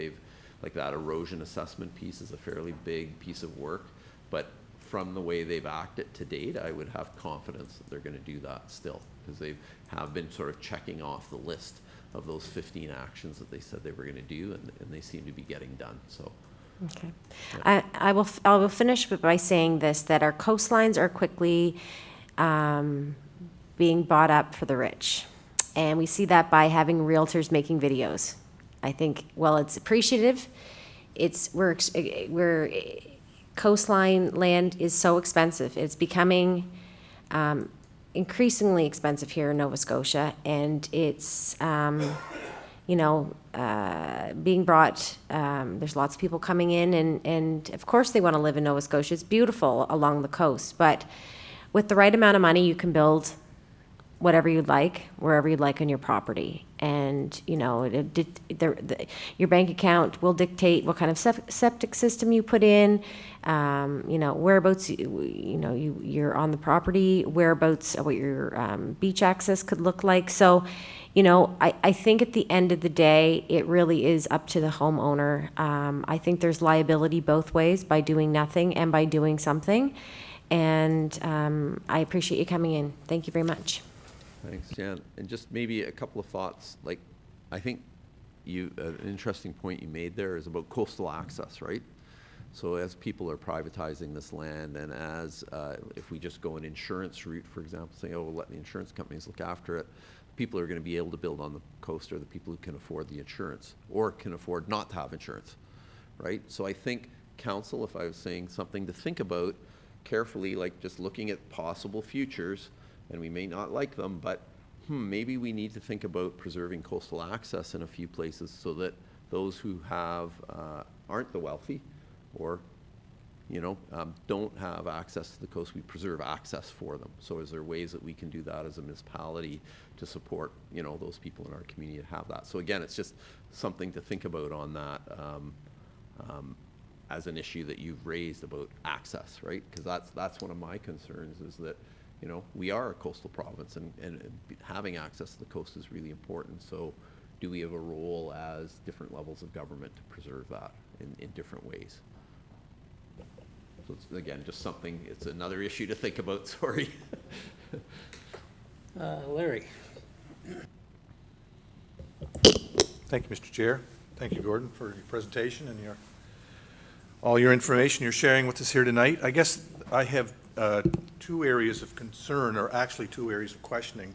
that erosion assessment piece is a fairly big piece of work, but from the way they've acted to date, I would have confidence that they're going to do that still, because they have been sort of checking off the list of those 15 actions that they said they were going to do, and they seem to be getting done. So. Okay. Yeah. I will finish by saying this, that our coastlines are quickly being bought up for the rich. And we see that by having realtors making videos. I think, well, it's appreciative. We're coastline land is so expensive. It's becoming increasingly expensive here in Nova Scotia, and it's being brought. There's lots of people coming in, and of course they want to live in Nova Scotia. It's beautiful along the coast, but with the right amount of money, you can build whatever you'd like, wherever you'd like on your property. And, your bank account will dictate what kind of septic system you put in, whereabouts, you're on the property, whereabouts, what your beach access could look like. So, I think at the end of the day, it really is up to the homeowner. I think there's liability both ways, by doing nothing and by doing something. And I appreciate you coming in. Thank you very much. Thanks, Jan. And just maybe a couple of thoughts. Like, I think an interesting point you made there is about coastal access, right? So as people are privatizing this land, and as if we just go an insurance route, for example, saying, oh, we'll let the insurance companies look after it, people are going to be able to build on the coast are the people who can afford the insurance or can afford not to have insurance, right? So I think council, if I was saying something to think about carefully, like just looking at possible futures, and we may not like them, but maybe we need to think about preserving coastal access in a few places so that those who have aren't the wealthy or don't have access to the coast, we preserve access for them. So is there ways that we can do that as a municipality to support those people in our community to have that? So again, it's just something to think about on that as an issue that you've raised about access, right? Because that's one of my concerns, is that we are a coastal province, and having access to the coast is really important. So do we have a role as different levels of government to preserve that in different ways? So it's, again, just something, it's another issue to think about, sorry. Larry? Thank you, Mr. Chair. Thank you, Gordon, for your presentation and all your information you're sharing with us here tonight. I guess I have two areas of concern, or actually two areas of questioning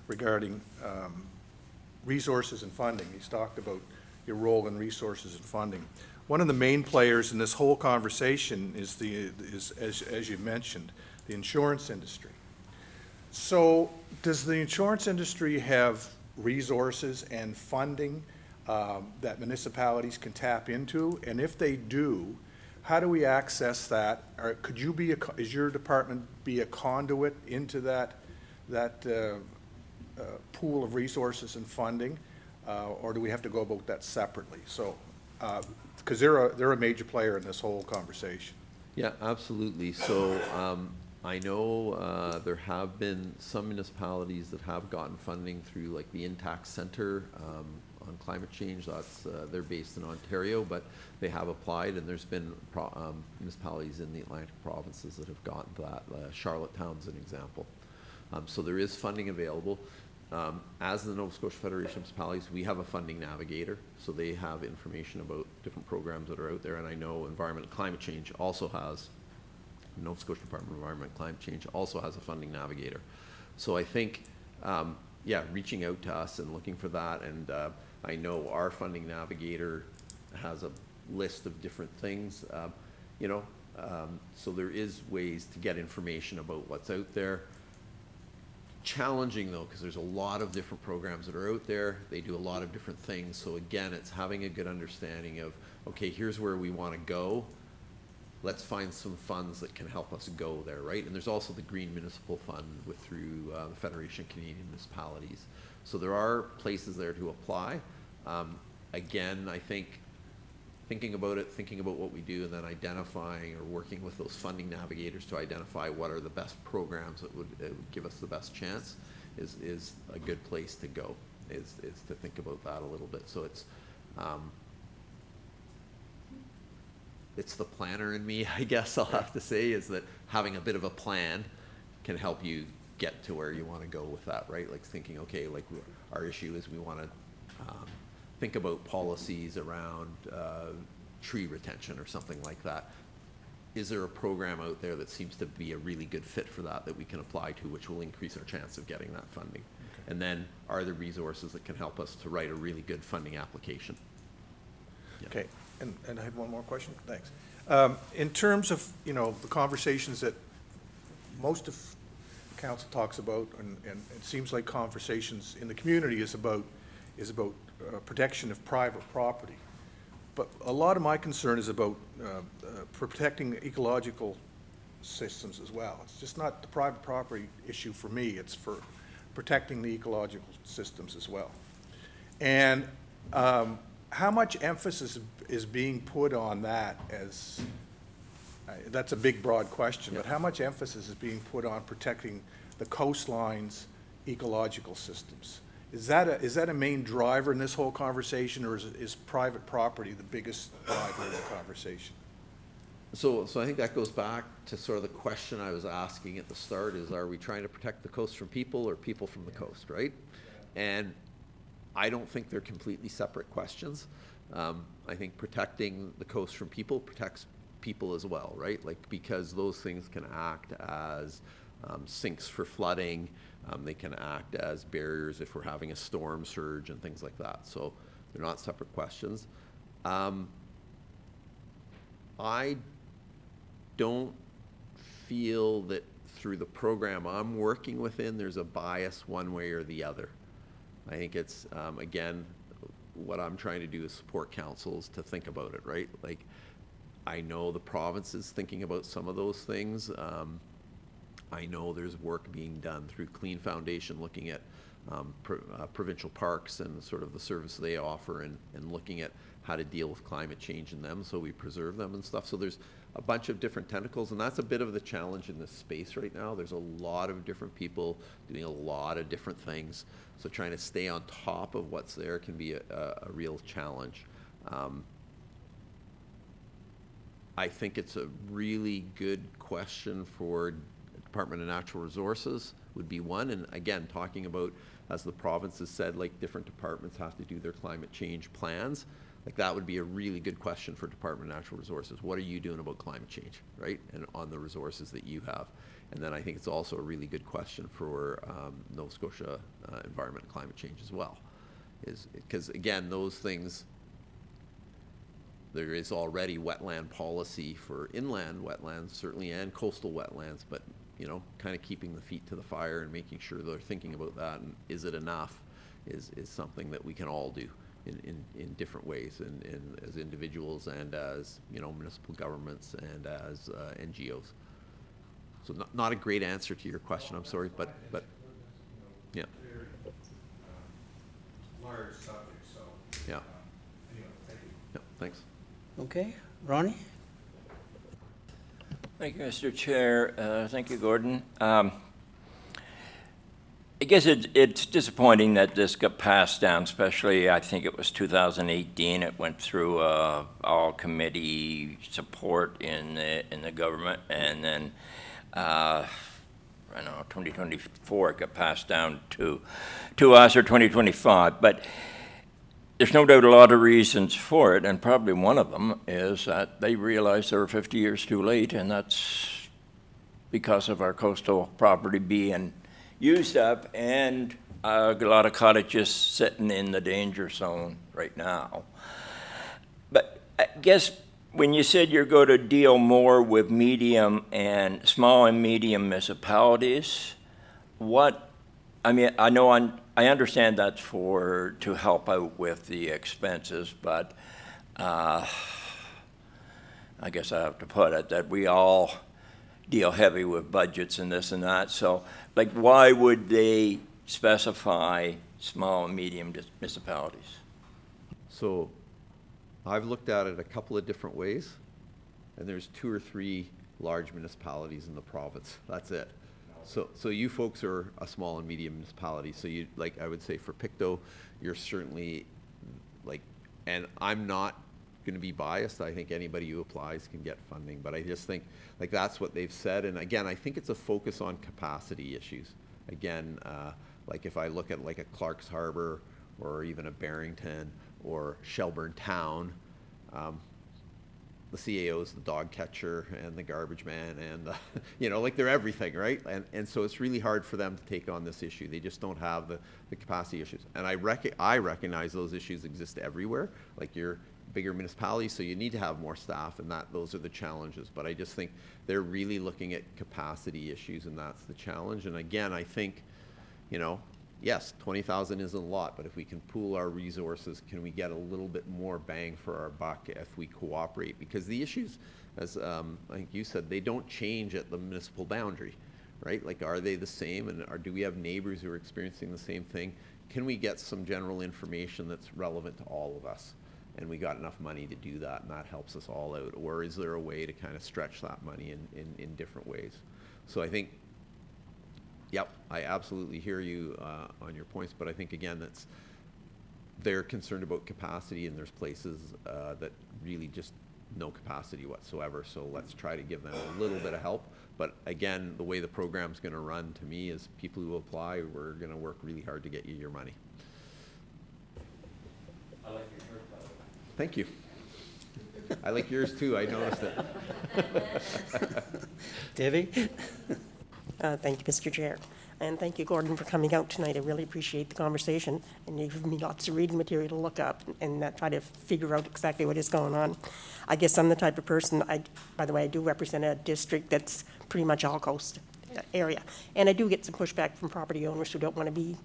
regarding resources and funding. He's talked about your role in resources and funding. One of the main players in this whole conversation is as you mentioned, the insurance industry. So does the insurance industry have resources and funding that municipalities can tap into? And if they do, how do we access that? Or could you is your department be a conduit into that pool of resources and funding, or do we have to go about that separately? So, because they're a major player in this whole conversation. Yeah, absolutely. So I know there have been some municipalities that have gotten funding through like the Intact Center on climate change. That's they're based in Ontario, but they have applied, and there's been municipalities in the Atlantic provinces that have gotten that. Charlottetown's an example. So there is funding available. As the Nova Scotia Federation of Municipalities, we have a funding navigator, so they have information about different programs that are out there, and I know Environment and Climate Change also has, Nova Scotia Department of Environment and Climate Change also has a funding navigator. So I think, yeah, reaching out to us and looking for that, and I know our funding navigator has a list of different things, so there is ways to get information about what's out there. Challenging though, because there's a lot of different programs that are out there. They do a lot of different things. So again, it's having a good understanding of, okay, here's where we want to go. Let's find some funds that can help us go there, right? And there's also the Green Municipal Fund through the Federation of Canadian Municipalities. So there are places there to apply. Again, I think thinking about it, thinking about what we do, and then identifying or working with those funding navigators to identify what are the best programs that would give us the best chance is a good place to go, is to think about that a little bit. So it's the planner in me, I guess I'll have to say, is that having a bit of a plan can help you get to where you want to go with that, right? Like thinking, okay, like our issue is we want to think about policies around tree retention or something like that. Is there a program out there that seems to be a really good fit for that we can apply to, which will increase our chance of getting that funding? Okay. and then are the resources that can help us to write a really good funding application. Okay, and I had one more question, thanks. In terms of, you know, the conversations that most of council talks about, and it seems like conversations in the community is about protection of private property. But a lot of my concern is about protecting ecological systems as well. It's just not the private property issue for me, it's for protecting the ecological systems as well. And how much emphasis is being put on that as, that's a big, broad question, but how much emphasis is being put on protecting the coastline's ecological systems? Is that a main driver in this whole conversation, or is private property the biggest driver in the conversation? So I think that goes back to sort of the question I was asking at the start is, are we trying to protect the coast from people or people from the coast, right? And I don't think they're completely separate questions. I think protecting the coast from people protects people as well, right? Like, because those things can act as sinks for flooding. They can act as barriers if we're having a storm surge and things like that. So they're not separate questions. I don't feel that through the program I'm working within, there's a bias one way or the other. I think it's, again, what I'm trying to do is support councils to think about it, right? Like, I know the province is thinking about some of those things. I know there's work being done through Clean Foundation looking at provincial parks and sort of the service they offer, and looking at how to deal with climate change in them so we preserve them and stuff. So there's a bunch of different tentacles, and that's a bit of the challenge in this space right now. There's a lot of different people doing a lot of different things. So trying to stay on top of what's there can be a real challenge. I think it's a really good question for Department of Natural Resources would be one. And again, talking about, as the province has said, like different departments have to do their climate change plans. Like that would be a really good question for Department of Natural Resources. What are you doing about climate change, right? And on the resources that you have. And then I think it's also a really good question for Nova Scotia Environment and Climate Change as well. Is because again, those things, there is already wetland policy for inland wetlands, certainly, and coastal wetlands, but you know, kind of keeping the feet to the fire and making sure they're thinking about that, and is it enough, is something that we can all do in different ways, and as individuals and as, you know, municipal governments and as NGOs. So not a great answer to your question, I'm sorry, but yeah. Large subject, so. Yeah. Anyway, thank you. Yeah, thanks. Okay, Ronnie? Thank you, Mr. Chair. Thank you, Gordon. I guess it's disappointing that this got passed down, especially I think it was 2018. It went through all committee support in the government, and then I don't know, 2024 it got passed down to us, or 2025. But there's no doubt a lot of reasons for it, and probably one of them is that they realized they were 50 years too late, and that's because of our coastal property being used up, and a lot of cottages sitting in the danger zone right now. But I guess when you said you're going to deal more with medium and small and medium municipalities, I mean, I understand that's to help out with the expenses, but I guess I have to put it that we all deal heavy with budgets and this and that. So, like, why would they specify small and medium municipalities? So I've looked at it a couple of different ways, and there's 2 or 3 large municipalities in the province. That's it. So you folks are a small and medium municipality. So you, like, I would say for Pictou, you're certainly like, and I'm not going to be biased. I think anybody who applies can get funding, but I just think like that's what they've said. And again, I think it's a focus on capacity issues. Again, like if I look at like a Clark's Harbor or even a Barrington or Shelburne Town, the CAO's the dog catcher and the garbage man and you know, like they're everything, right? And so it's really hard for them to take on this issue. They just don't have the capacity issues. And I recognize those issues exist everywhere. Like you're bigger municipalities, so you need to have more staff, and those are the challenges. But I just think they're really looking at capacity issues, and that's the challenge. And again, I think, you know, yes, 20,000 isn't a lot, but if we can pool our resources, can we get a little bit more bang for our buck if we cooperate? Because the issues, as I think you said, they don't change at the municipal boundary, right? Like, are they the same, and do we have neighbors who are experiencing the same thing? Can we get some general information that's relevant to all of us? And we got enough money to do that, and that helps us all out. Or is there a way to kind of stretch that money in different ways? So I think, yep, I absolutely hear you on your points, but I think, again, they're concerned about capacity, and there's places that really just no capacity whatsoever. So let's try to give them a little bit of help. But again, the way the program's going to run, to me, is people who apply, we're going to work really hard to get you your money. I like your shirt, by the way. Thank you. I like yours too, I noticed it. Debbie? Thank you, Mr. Chair. And thank you, Gordon, for coming out tonight. I really appreciate the conversation. And you've given me lots of reading material to look up and try to figure out exactly what is going on. I guess I'm the type of person, by the way, I do represent a district that's pretty much all coast area. And I do get some pushback from property owners who don't want to be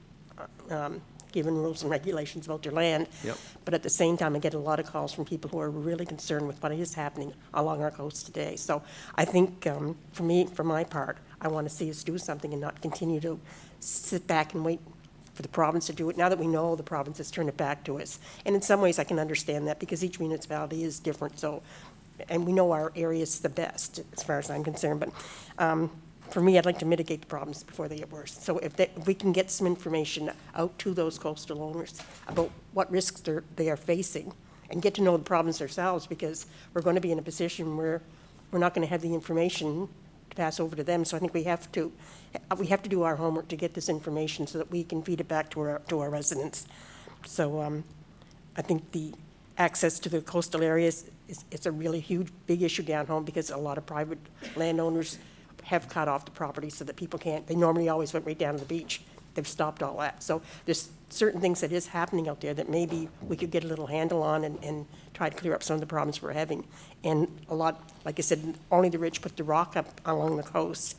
given rules and regulations about their land. Yep. But at the same time, I get a lot of calls from people who are really concerned with what is happening along our coast today. So I think, for my part, I want to see us do something and not continue to sit back and wait for the province to do it. Now that we know the province has turned it back to us. And in some ways, I can understand that because each municipality is different. So, and we know our area is the best as far as I'm concerned. But for me, I'd like to mitigate the problems before they get worse. So if we can get some information out to those coastal owners about what risks they are facing and get to know the problems ourselves, because we're going to be in a position where we're not going to have the information to pass over to them. So I think we have to do our homework to get this information so that we can feed it back to our residents. So I think the access to the coastal areas is a really huge, big issue down home, because a lot of private landowners have cut off the property so that people can't. They normally always went right down to the beach. They've stopped all that. So there's certain things that is happening out there that maybe we could get a little handle on and try to clear up some of the problems we're having. And a lot, like I said, only the rich put the rock up along the coast,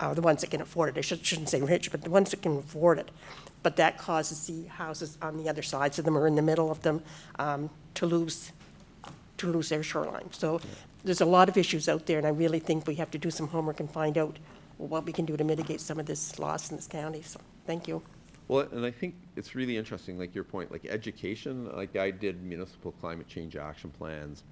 the ones that can afford it. I shouldn't say rich, but the ones that can afford it. But that causes the houses on the other sides of them or in the middle of them to lose their shoreline. So there's a lot of issues out there, and I really think we have to do some homework and find out what we can do to mitigate some of this loss in this county. So thank you. Well, and I think it's really interesting, like your point, like education. Like I did municipal climate change action plans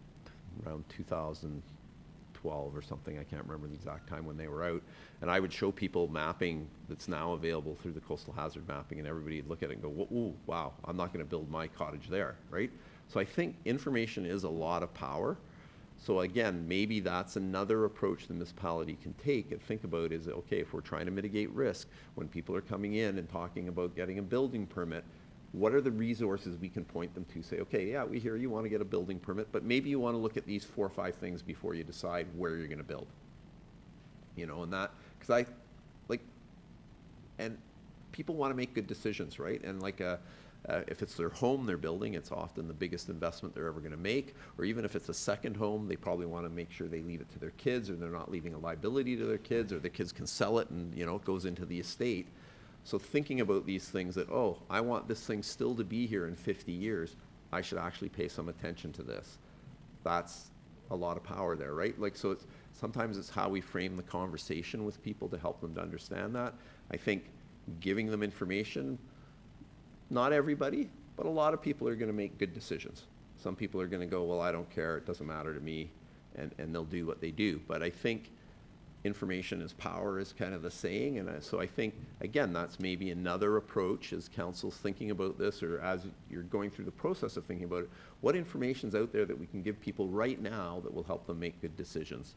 around 2012 or something. I can't remember the exact time when they were out. And I would show people mapping that's now available through the coastal hazard mapping, and everybody would look at it and go, ooh, wow, I'm not going to build my cottage there, right? So I think information is a lot of power. So again, maybe that's another approach the municipality can take and think about is, okay, if we're trying to mitigate risk, when people are coming in and talking about getting a building permit, what are the resources we can point them to? Say, okay, yeah, we hear you want to get a building permit, but maybe you want to look at these 4 or 5 things before you decide where you're going to build. You know, and that, because and people want to make good decisions, right? And like if it's their home they're building, it's often the biggest investment they're ever going to make. Or even if it's a second home, they probably want to make sure they leave it to their kids, or they're not leaving a liability to their kids, or the kids can sell it and, you know, it goes into the estate. So thinking about these things that, oh, I want this thing still to be here in 50 years, I should actually pay some attention to this. That's a lot of power there, right? Like, so sometimes it's how we frame the conversation with people to help them to understand that. I think giving them information, not everybody, but a lot of people are going to make good decisions. Some people are going to go, well, I don't care, it doesn't matter to me, and they'll do what they do. But I think information is power is kind of the saying, and so I think, again, that's maybe another approach as council's thinking about this, or as you're going through the process of thinking about it, what information's out there that we can give people right now that will help them make good decisions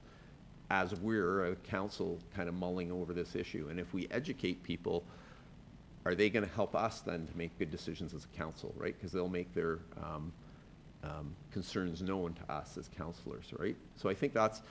as we're a council kind of mulling over this issue. And if we educate people, are they going to help us then to make good decisions as a council, right? Because they'll make their concerns known to us as councillors, right? So I think that's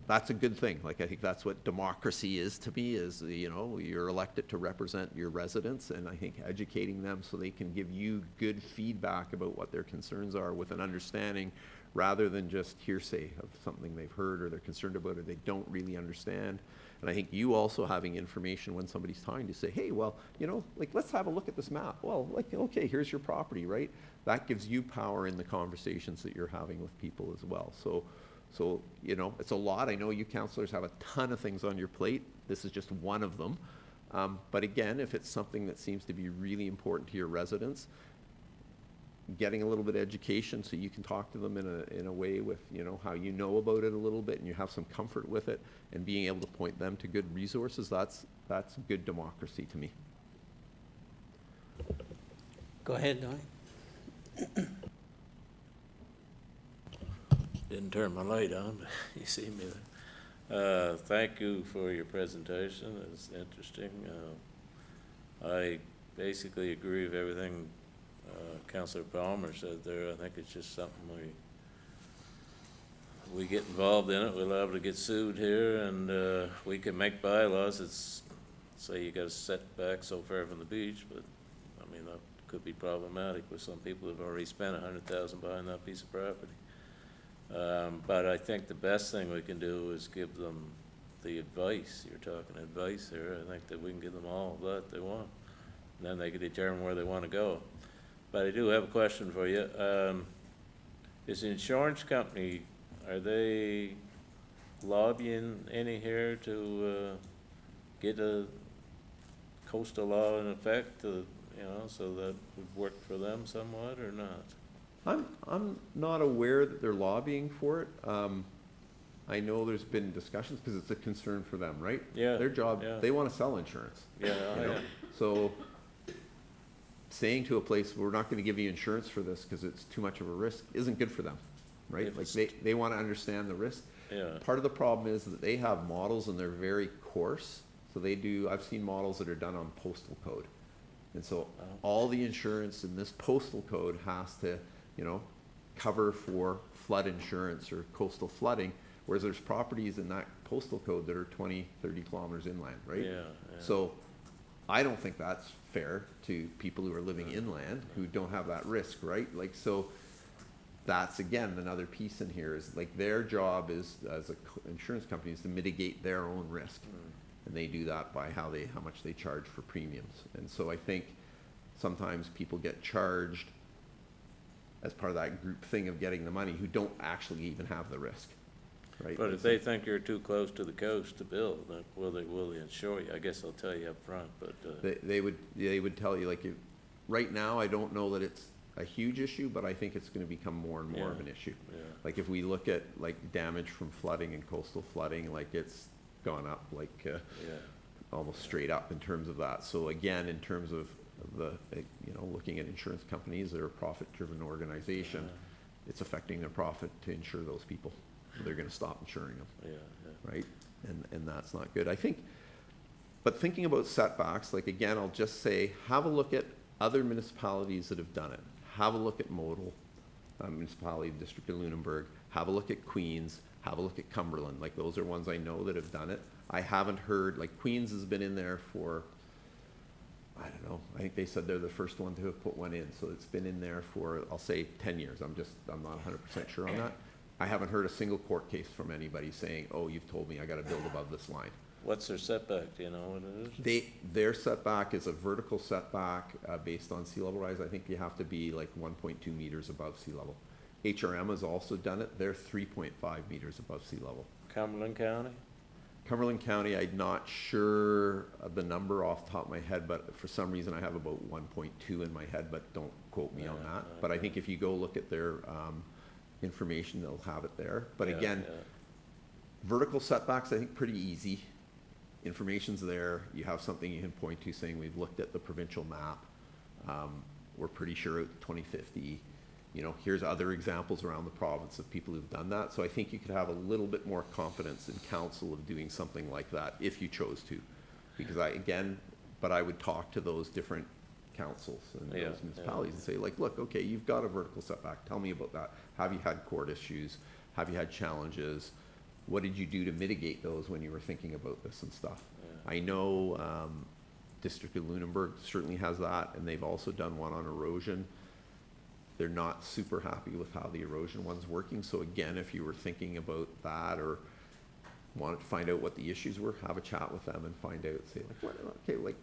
a good thing. Like, I think that's what democracy is to me, is, you know, you're elected to represent your residents, and I think educating them so they can give you good feedback about what their concerns are with an understanding, rather than just hearsay of something they've heard or they're concerned about or they don't really understand. And I think you also having information when somebody's talking to say, hey, well, you know, like, let's have a look at this map. Well, like, okay, here's your property, right? That gives you power in the conversations that you're having with people as well. So, you know, it's a lot. I know you councillors have a ton of things on your plate. This is just one of them. But again, if it's something that seems to be really important to your residents, getting a little bit of education so you can talk to them in a way with, you know, how you know about it a little bit and you have some comfort with it, and being able to point them to good resources, that's good democracy to me. Go ahead, Donnie. Didn't turn my light on, but you see me there. Thank you for your presentation. It's interesting. I basically agree with everything Councillor Palmer said there. I think it's just something we get involved in it, we're liable to get sued here, and we can make bylaws. It's, say you got a setback so far from the beach, but I mean, that could be problematic with some people who've already spent $100,000 buying that piece of property. But I think the best thing we can do is give them the advice. You're talking advice here. I think that we can give them all that they want, and then they can determine where they want to go. But I do have a question for you. Is the insurance company, are they lobbying any here to get a coastal law in effect, you know, so that would work for them somewhat or not? I'm not aware that they're lobbying for it. I know there's been discussions because it's a concern for them, right? Yeah. Their job, yeah. they want to sell insurance. Yeah, you know? yeah. So saying to a place, we're not going to give you insurance for this because it's too much of a risk, isn't good for them, right? If Like, they want to understand the risk. Yeah. Part of the problem is that they have models and they're very coarse. So I've seen models that are done on postal code. And so all the insurance in this postal code has to, you know, cover for flood insurance or coastal flooding, whereas there's properties in that postal code that are 20, 30 kilometers inland, right? Yeah, yeah. So I don't think that's fair to people who are living inland who don't have that risk, right? Like, so that's, again, another piece in here is, like, their job is, as a insurance company, is to mitigate their own risk. And they do that by how much they charge for premiums. And so I think sometimes people get charged as part of that group thing of getting the money who don't actually even have the risk, right? But if they think you're too close to the coast to build, then will they insure you? I guess they'll tell you up front, but, They would tell you, like, right now, I don't know that it's a huge issue, but I think it's going to become more and more of an issue. yeah. Like, if we look at, like, damage from flooding and coastal flooding, like, it's gone up, like, yeah. almost straight up in terms of that. So again, in terms of you know, looking at insurance companies, they're a profit-driven organization. It's affecting their profit to insure those people. They're going to stop insuring them, Yeah. right? And that's not good. I think, but thinking about setbacks, like, again, I'll just say, have a look at other municipalities that have done it. Have a look at Modal, municipality, District of Lunenburg. Have a look at Queens. Have a look at Cumberland. Like, those are ones I know that have done it. I haven't heard, like, Queens has been in there for, I don't know, I think they said they're the first one to have put one in. So it's been in there for, I'll say, 10 years. I'm not 100% sure on that. I haven't heard a single court case from anybody saying, oh, you've told me I got to build above this line. What's their setback? Do you know what it is? Their setback is a vertical setback based on sea level rise. I think you have to be like 1.2 meters above sea level. HRM has also done it. They're 3.5 meters above sea level. Cumberland County? Cumberland County, I'm not sure of the number off the top of my head, but for some reason I have about 1.2 in my head, but don't quote me on that. But I think if you go look at their information, they'll have it there. But Yeah, again, yeah. vertical setbacks, I think pretty easy. Information's there. You have something you can point to saying we've looked at the provincial map. We're pretty sure out to 2050. You know, here's other examples around the province of people who've done that. So I think you could have a little bit more confidence in council of doing something like that if you chose to. Because I would talk to those different councils and Yeah, those municipalities and say, like, look, okay, you've got a vertical setback. Tell me about that. Have you had court issues? Have you had challenges? What did you do to mitigate those when you were thinking about this and stuff? I know District of Lunenburg certainly has that, and they've also done one on erosion. They're not super happy with how the erosion one's working. So again, if you were thinking about that or wanted to find out what the issues were, have a chat with them and find out, say like, what, okay, like,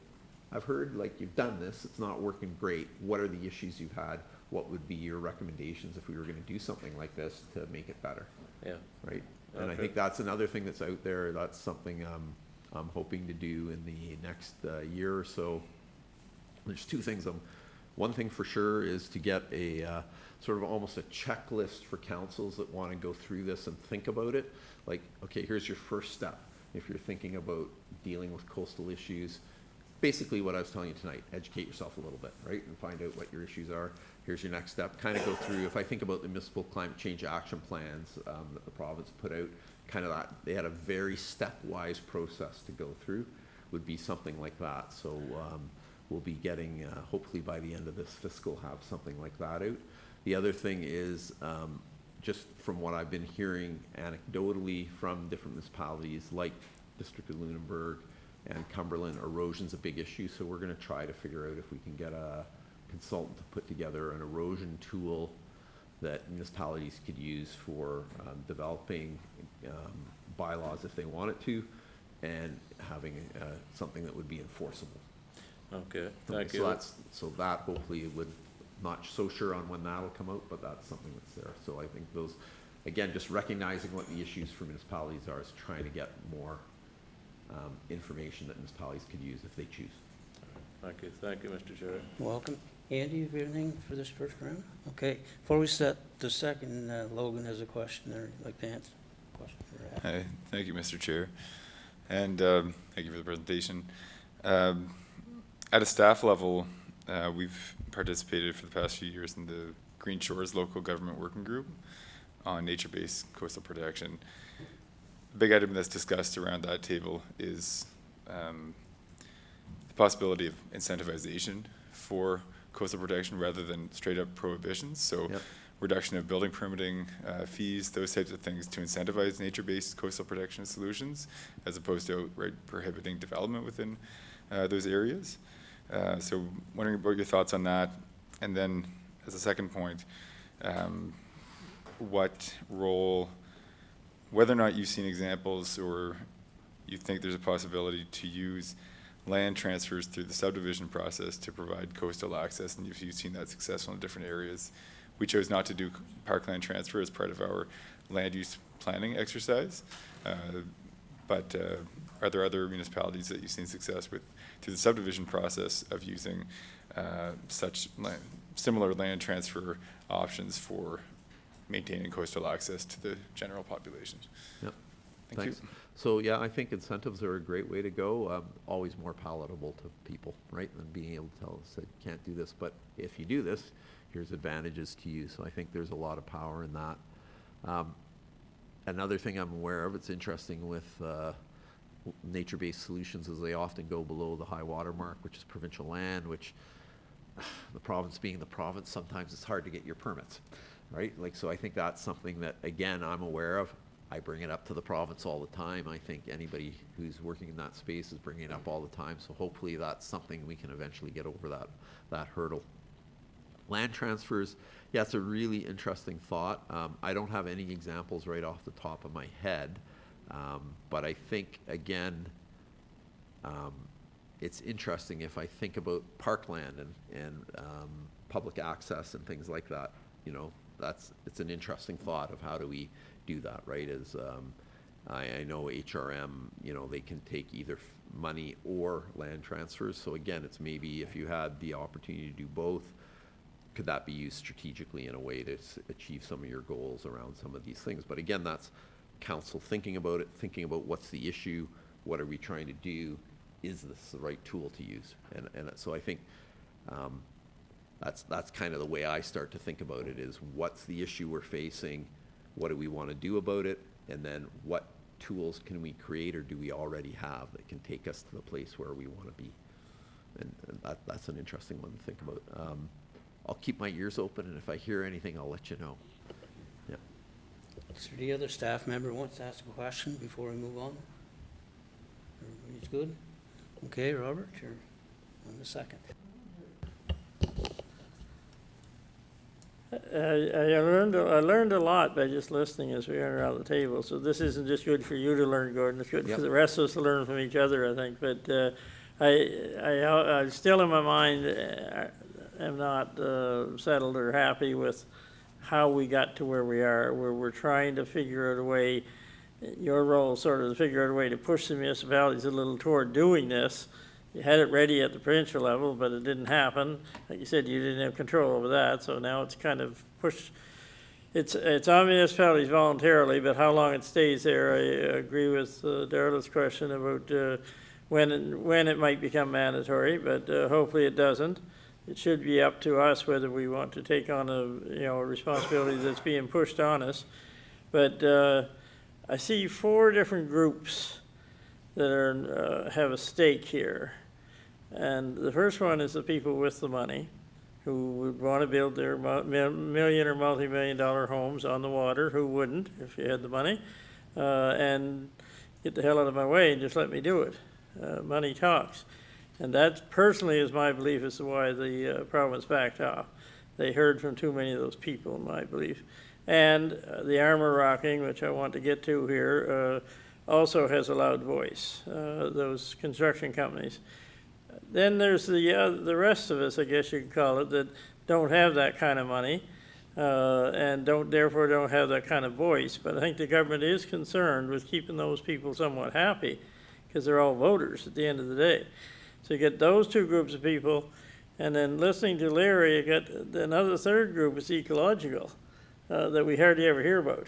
I've heard like you've done this, it's not working great. What are the issues you've had? What would be your recommendations if we were gonna do something like this to make it better, Yeah, right? And I Okay. think that's another thing that's out there. That's something I'm hoping to do in the next year or so. There's two things. One thing for sure is to get a sort of almost a checklist for councils that want to go through this and think about it. Like, okay, here's your first step. If you're thinking about dealing with coastal issues, basically what I was telling you tonight, educate yourself a little bit, right? And find out what your issues are. Here's your next step. Kind of go through, if I think about the municipal climate change action plans that the province put out, kind of that, they had a very stepwise process to go through, would be something like that. So we'll be getting, hopefully by the end of this fiscal, have something like that out. The other thing is, just from what I've been hearing anecdotally from different municipalities like District of Lunenburg and Cumberland, erosion's a big issue. So we're gonna try to figure out if we can get a consultant to put together an erosion tool that municipalities could use for developing bylaws if they wanted to, and having something that would be enforceable. okay, thank So you. so that hopefully it would, not so sure on when that'll come out, but that's something that's there. So I think those, again, just recognizing what the issues for municipalities are is trying to get more information that municipalities could use if they choose. Thank you, Mr. Chair. Welcome. Andy, you have anything for this first round? Okay, before we set the second, Logan has a question there, he'd like to answer. Question or ask. Hi, thank you, Mr. Chair, and thank you for the presentation. At a staff level, we've participated for the past few years in the Green Shores Local Government Working Group on nature-based coastal protection. The big item that's discussed around that table is the possibility of incentivization for coastal protection rather than straight-up prohibitions. So Yep. reduction of building permitting fees, those types of things to incentivize nature-based coastal protection solutions, as opposed to outright prohibiting development within those areas. So wondering about your thoughts on that. And then as a second point, what role, whether or not you've seen examples or you think there's a possibility to use land transfers through the subdivision process to provide coastal access, and if you've seen that successful in different areas. We chose not to do parkland transfer as part of our land use planning exercise, but are there other municipalities that you've seen success with through the subdivision process of using such similar land transfer options for maintaining coastal access to the general population? Yep. Thank Thanks. you. So yeah, I think incentives are a great way to go. Always more palatable to people, right, than being able to tell us that you can't do this. But if you do this, here's advantages to you. So I think there's a lot of power in that. Another thing I'm aware of, it's interesting with nature-based solutions, is they often go below the high water mark, which is provincial land, which the province being the province, sometimes it's hard to get your permits, right? Like, so I think that's something that, again, I'm aware of. I bring it up to the province all the time. I think anybody who's working in that space is bringing it up all the time. So hopefully that's something we can eventually get over that hurdle. Land transfers, yeah, it's a really interesting thought. I don't have any examples right off the top of my head, but I think, again, it's interesting if I think about parkland and public access and things like that. You know, it's an interesting thought of how do we do that, right? As I know HRM, you know, they can take either money or land transfers. So again, it's maybe if you had the opportunity to do both, could that be used strategically in a way to achieve some of your goals around some of these things? But again, that's council thinking about it, thinking about what's the issue, what are we trying to do, is this the right tool to use? And so I think that's kind of the way I start to think about it, is what's the issue we're facing, what do we want to do about it, and then what tools can we create or do we already have that can take us to the place where we want to be? that's an interesting one to think about. I'll keep my ears open, and if I hear anything, I'll let you know. Yeah. Is there any other staff member who wants to ask a question before we move on? Everybody's good? Okay, Robert, you're on the second. I learned a lot by just listening as we went around the table. So this isn't just good for you to learn, Gordon. It's good Yep. for the rest of us to learn from each other, I think. But I still in my mind am not settled or happy with how we got to where we are, where we're trying to figure out a way. Your role is sort of to figure out a way to push the municipalities a little toward doing this. You had it ready at the provincial level, but it didn't happen. Like you said, you didn't have control over that, so now it's kind of pushed. It's on municipalities voluntarily, but how long it stays there, I agree with Darla's question about when it might become mandatory, but hopefully it doesn't. It should be up to us whether we want to take on a responsibility that's being pushed on us. But I see 4 different groups that are have a stake here. And the first one is the people with the money who would want to build their million or multi-million dollar homes on the water. Who wouldn't if you had the money? And get the hell out of my way and just let me do it. Money talks. And that personally is my belief as to why the province backed off. They heard from too many of those people, in my belief. And the armor rocking, which I want to get to here, also has a loud voice, those construction companies. Then there's the rest of us, I guess you could call it, that don't have that kind of money and therefore don't have that kind of voice. But I think the government is concerned with keeping those people somewhat happy because they're all voters at the end of the day. So you get those 2 groups of people, and then listening to Larry, you get another third group is ecological that we hardly ever hear about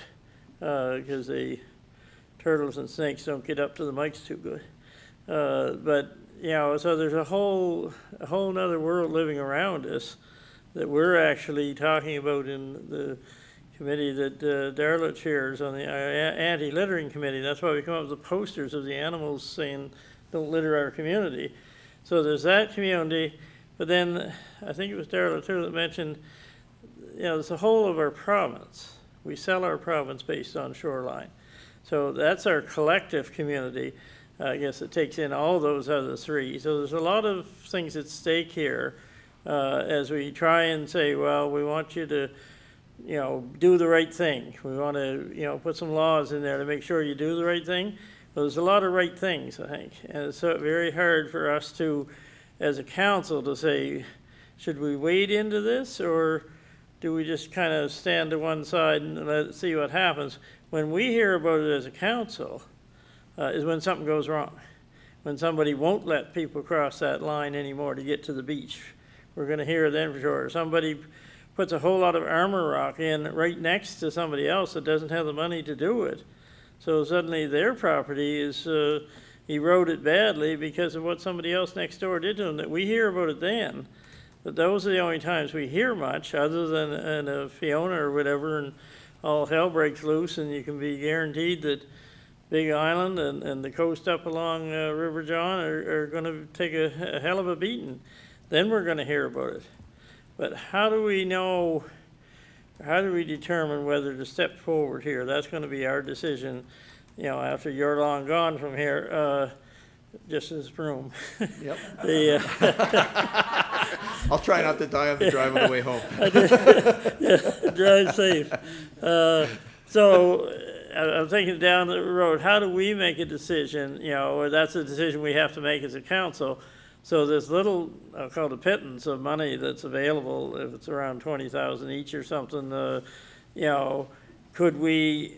because the turtles and snakes don't get up to the mics too good. But so there's a whole nother world living around us that we're actually talking about in the committee that Darla chairs on the anti-littering committee. That's why we come up with the posters of the animals saying, "Don't litter our community." So there's that community, but then I think it was Darla too that mentioned, it's the whole of our province. We sell our province based on shoreline. So that's our collective community. I guess it takes in all those other 3. So there's a lot of things at stake here as we try and say, well, we want you to, do the right thing. We want to, put some laws in there to make sure you do the right thing. Well, there's a lot of right things, I think. And it's very hard for us to, as a council, to say, should we wade into this or do we just kind of stand to one side and see what happens? When we hear about it as a council, is when something goes wrong, when somebody won't let people cross that line anymore to get to the beach. We're going to hear then for sure. Somebody puts a whole lot of armor rock in right next to somebody else that doesn't have the money to do it. So suddenly their property is eroded badly because of what somebody else next door did to them. That we hear about it then, but those are the only times we hear much other than in a Fiona or whatever and all hell breaks loose and you can be guaranteed that Big Island and the coast up along River John are going to take a hell of a beating. Then we're going to hear about it. But how do we know, how do we determine whether to step forward here? That's going to be our decision, after you're long gone from here, just in this room. Yep. The, I'll try not to die on the drive on the way home. drive safe. So I'm thinking down the road, how do we make a decision, or that's a decision we have to make as a council. So this little, I'll call it a pittance of money that's available, if it's around 20,000 each or something, could we,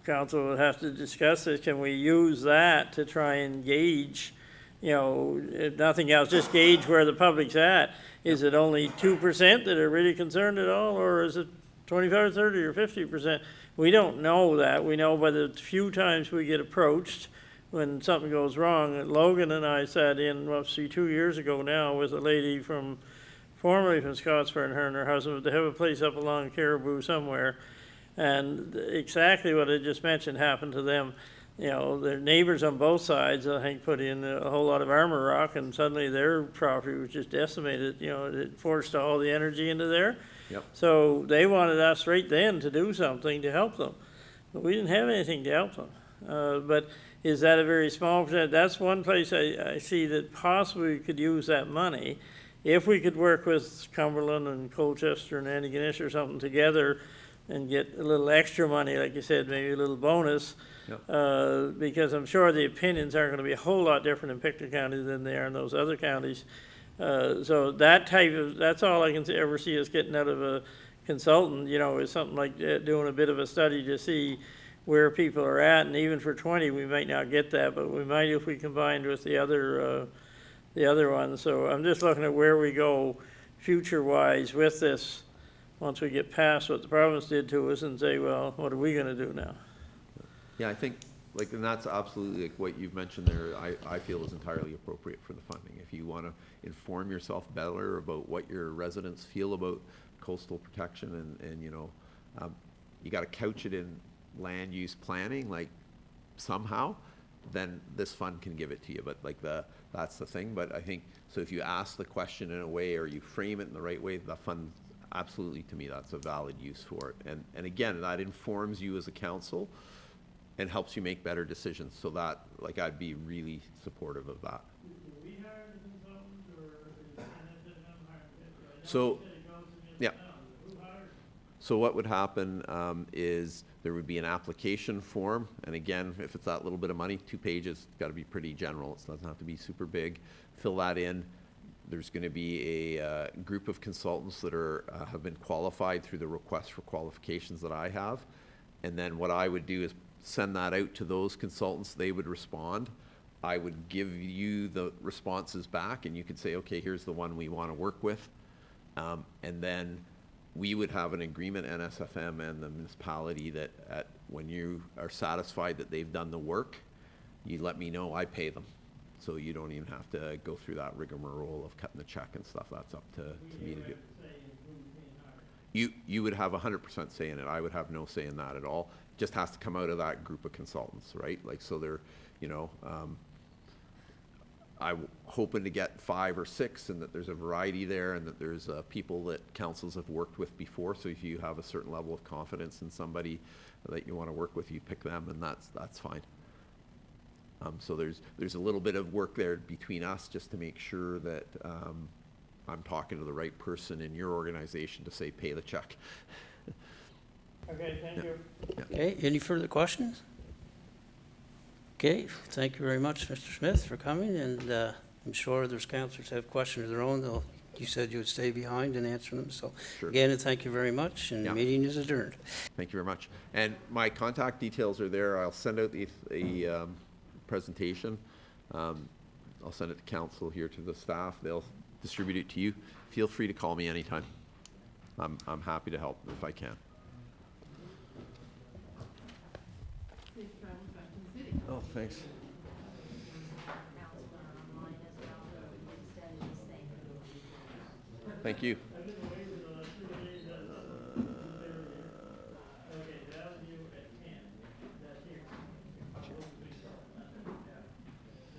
council would have to discuss this, can we use that to try and gauge, if nothing else, just gauge where the public's at? Is it only 2% that are really concerned at all, or is it 25, 30, or 50%? We don't know that. We know by the few times we get approached when something goes wrong. Logan and I sat in, 2 years ago now, with a lady formerly from Scottsboro, and her and her husband. They have a place up along Caribou somewhere. And exactly what I just mentioned happened to them. you know, their neighbors on both sides, I think, put in a whole lot of armor rock, and suddenly their property was just decimated, you know, it forced all the energy into there. Yep. So they wanted us right then to do something to help them, but we didn't have anything to help them. But is that a very small percent? That's one place I see that possibly we could use that money. If we could work with Cumberland and Colchester and Antigonish or something together and get a little extra money, like you said, maybe a little bonus, because I'm sure the opinions aren't gonna be a whole lot different in Pictou County than they are in those other counties. So that type of, that's all I can ever see us getting out of a consultant, you know, is something like doing a bit of a study to see where people are at, and even for 20, we might not get that, but we might if we combined with the other ones. So I'm just looking at where we go future-wise with this, once we get past what the province did to us and say, well, what are we gonna do now? Yeah, I think, like, and that's absolutely, like, what you've mentioned there, I feel is entirely appropriate for the funding. If you want to inform yourself better about what your residents feel about coastal protection and you know, you got to couch it in land use planning, like, somehow, then this fund can give it to you. But, like, that's the thing. But I think, so if you ask the question in a way or you frame it in the right way, the fund, absolutely, to me, that's a valid use for it. And again, that informs you as a council and helps you make better decisions. So that, like, I'd be really supportive of that. So, yeah. So what would happen is there would be an application form, and again, if it's that little bit of money, 2 pages, it's got to be pretty general. It doesn't have to be super big. Fill that in. There's going to be a group of consultants that are have been qualified through the request for qualifications that I have, and then what I would do is send that out to those consultants. They would respond. I would give you the responses back, and you could say, okay, here's the one we want to work with, and then we would have an agreement, NSFM and the municipality, that when you are satisfied that they've done the work, you let me know, I pay them. So you don't even have to go through that rigmarole of cutting the check and stuff. That's up to me to do. You would have 100% say in it. I would have no say in that at all. It just has to come out of that group of consultants, right? Like, so they're, you know, I'm hoping to get 5 or 6, and that there's a variety there, and that there's people that councils have worked with before. So if you have a certain level of confidence in somebody that you want to work with, you pick them, and that's fine. So there's a little bit of work there between us just to make sure that I'm talking to the right person in your organization to say, pay the check. Okay, thank you. Okay, any further questions? Okay, thank you very much, Mr. Smith, for coming, and I'm sure there's councillors have questions of their own. You said you would stay behind and answer them, so Sure. again, thank you very much, and the meeting is adjourned. Thank you very much. And my contact details are there. I'll send out the presentation. I'll send it to council here, to the staff. They'll distribute it to you. Feel free to call me anytime. I'm happy to help if I can. Oh, thanks. Thank you.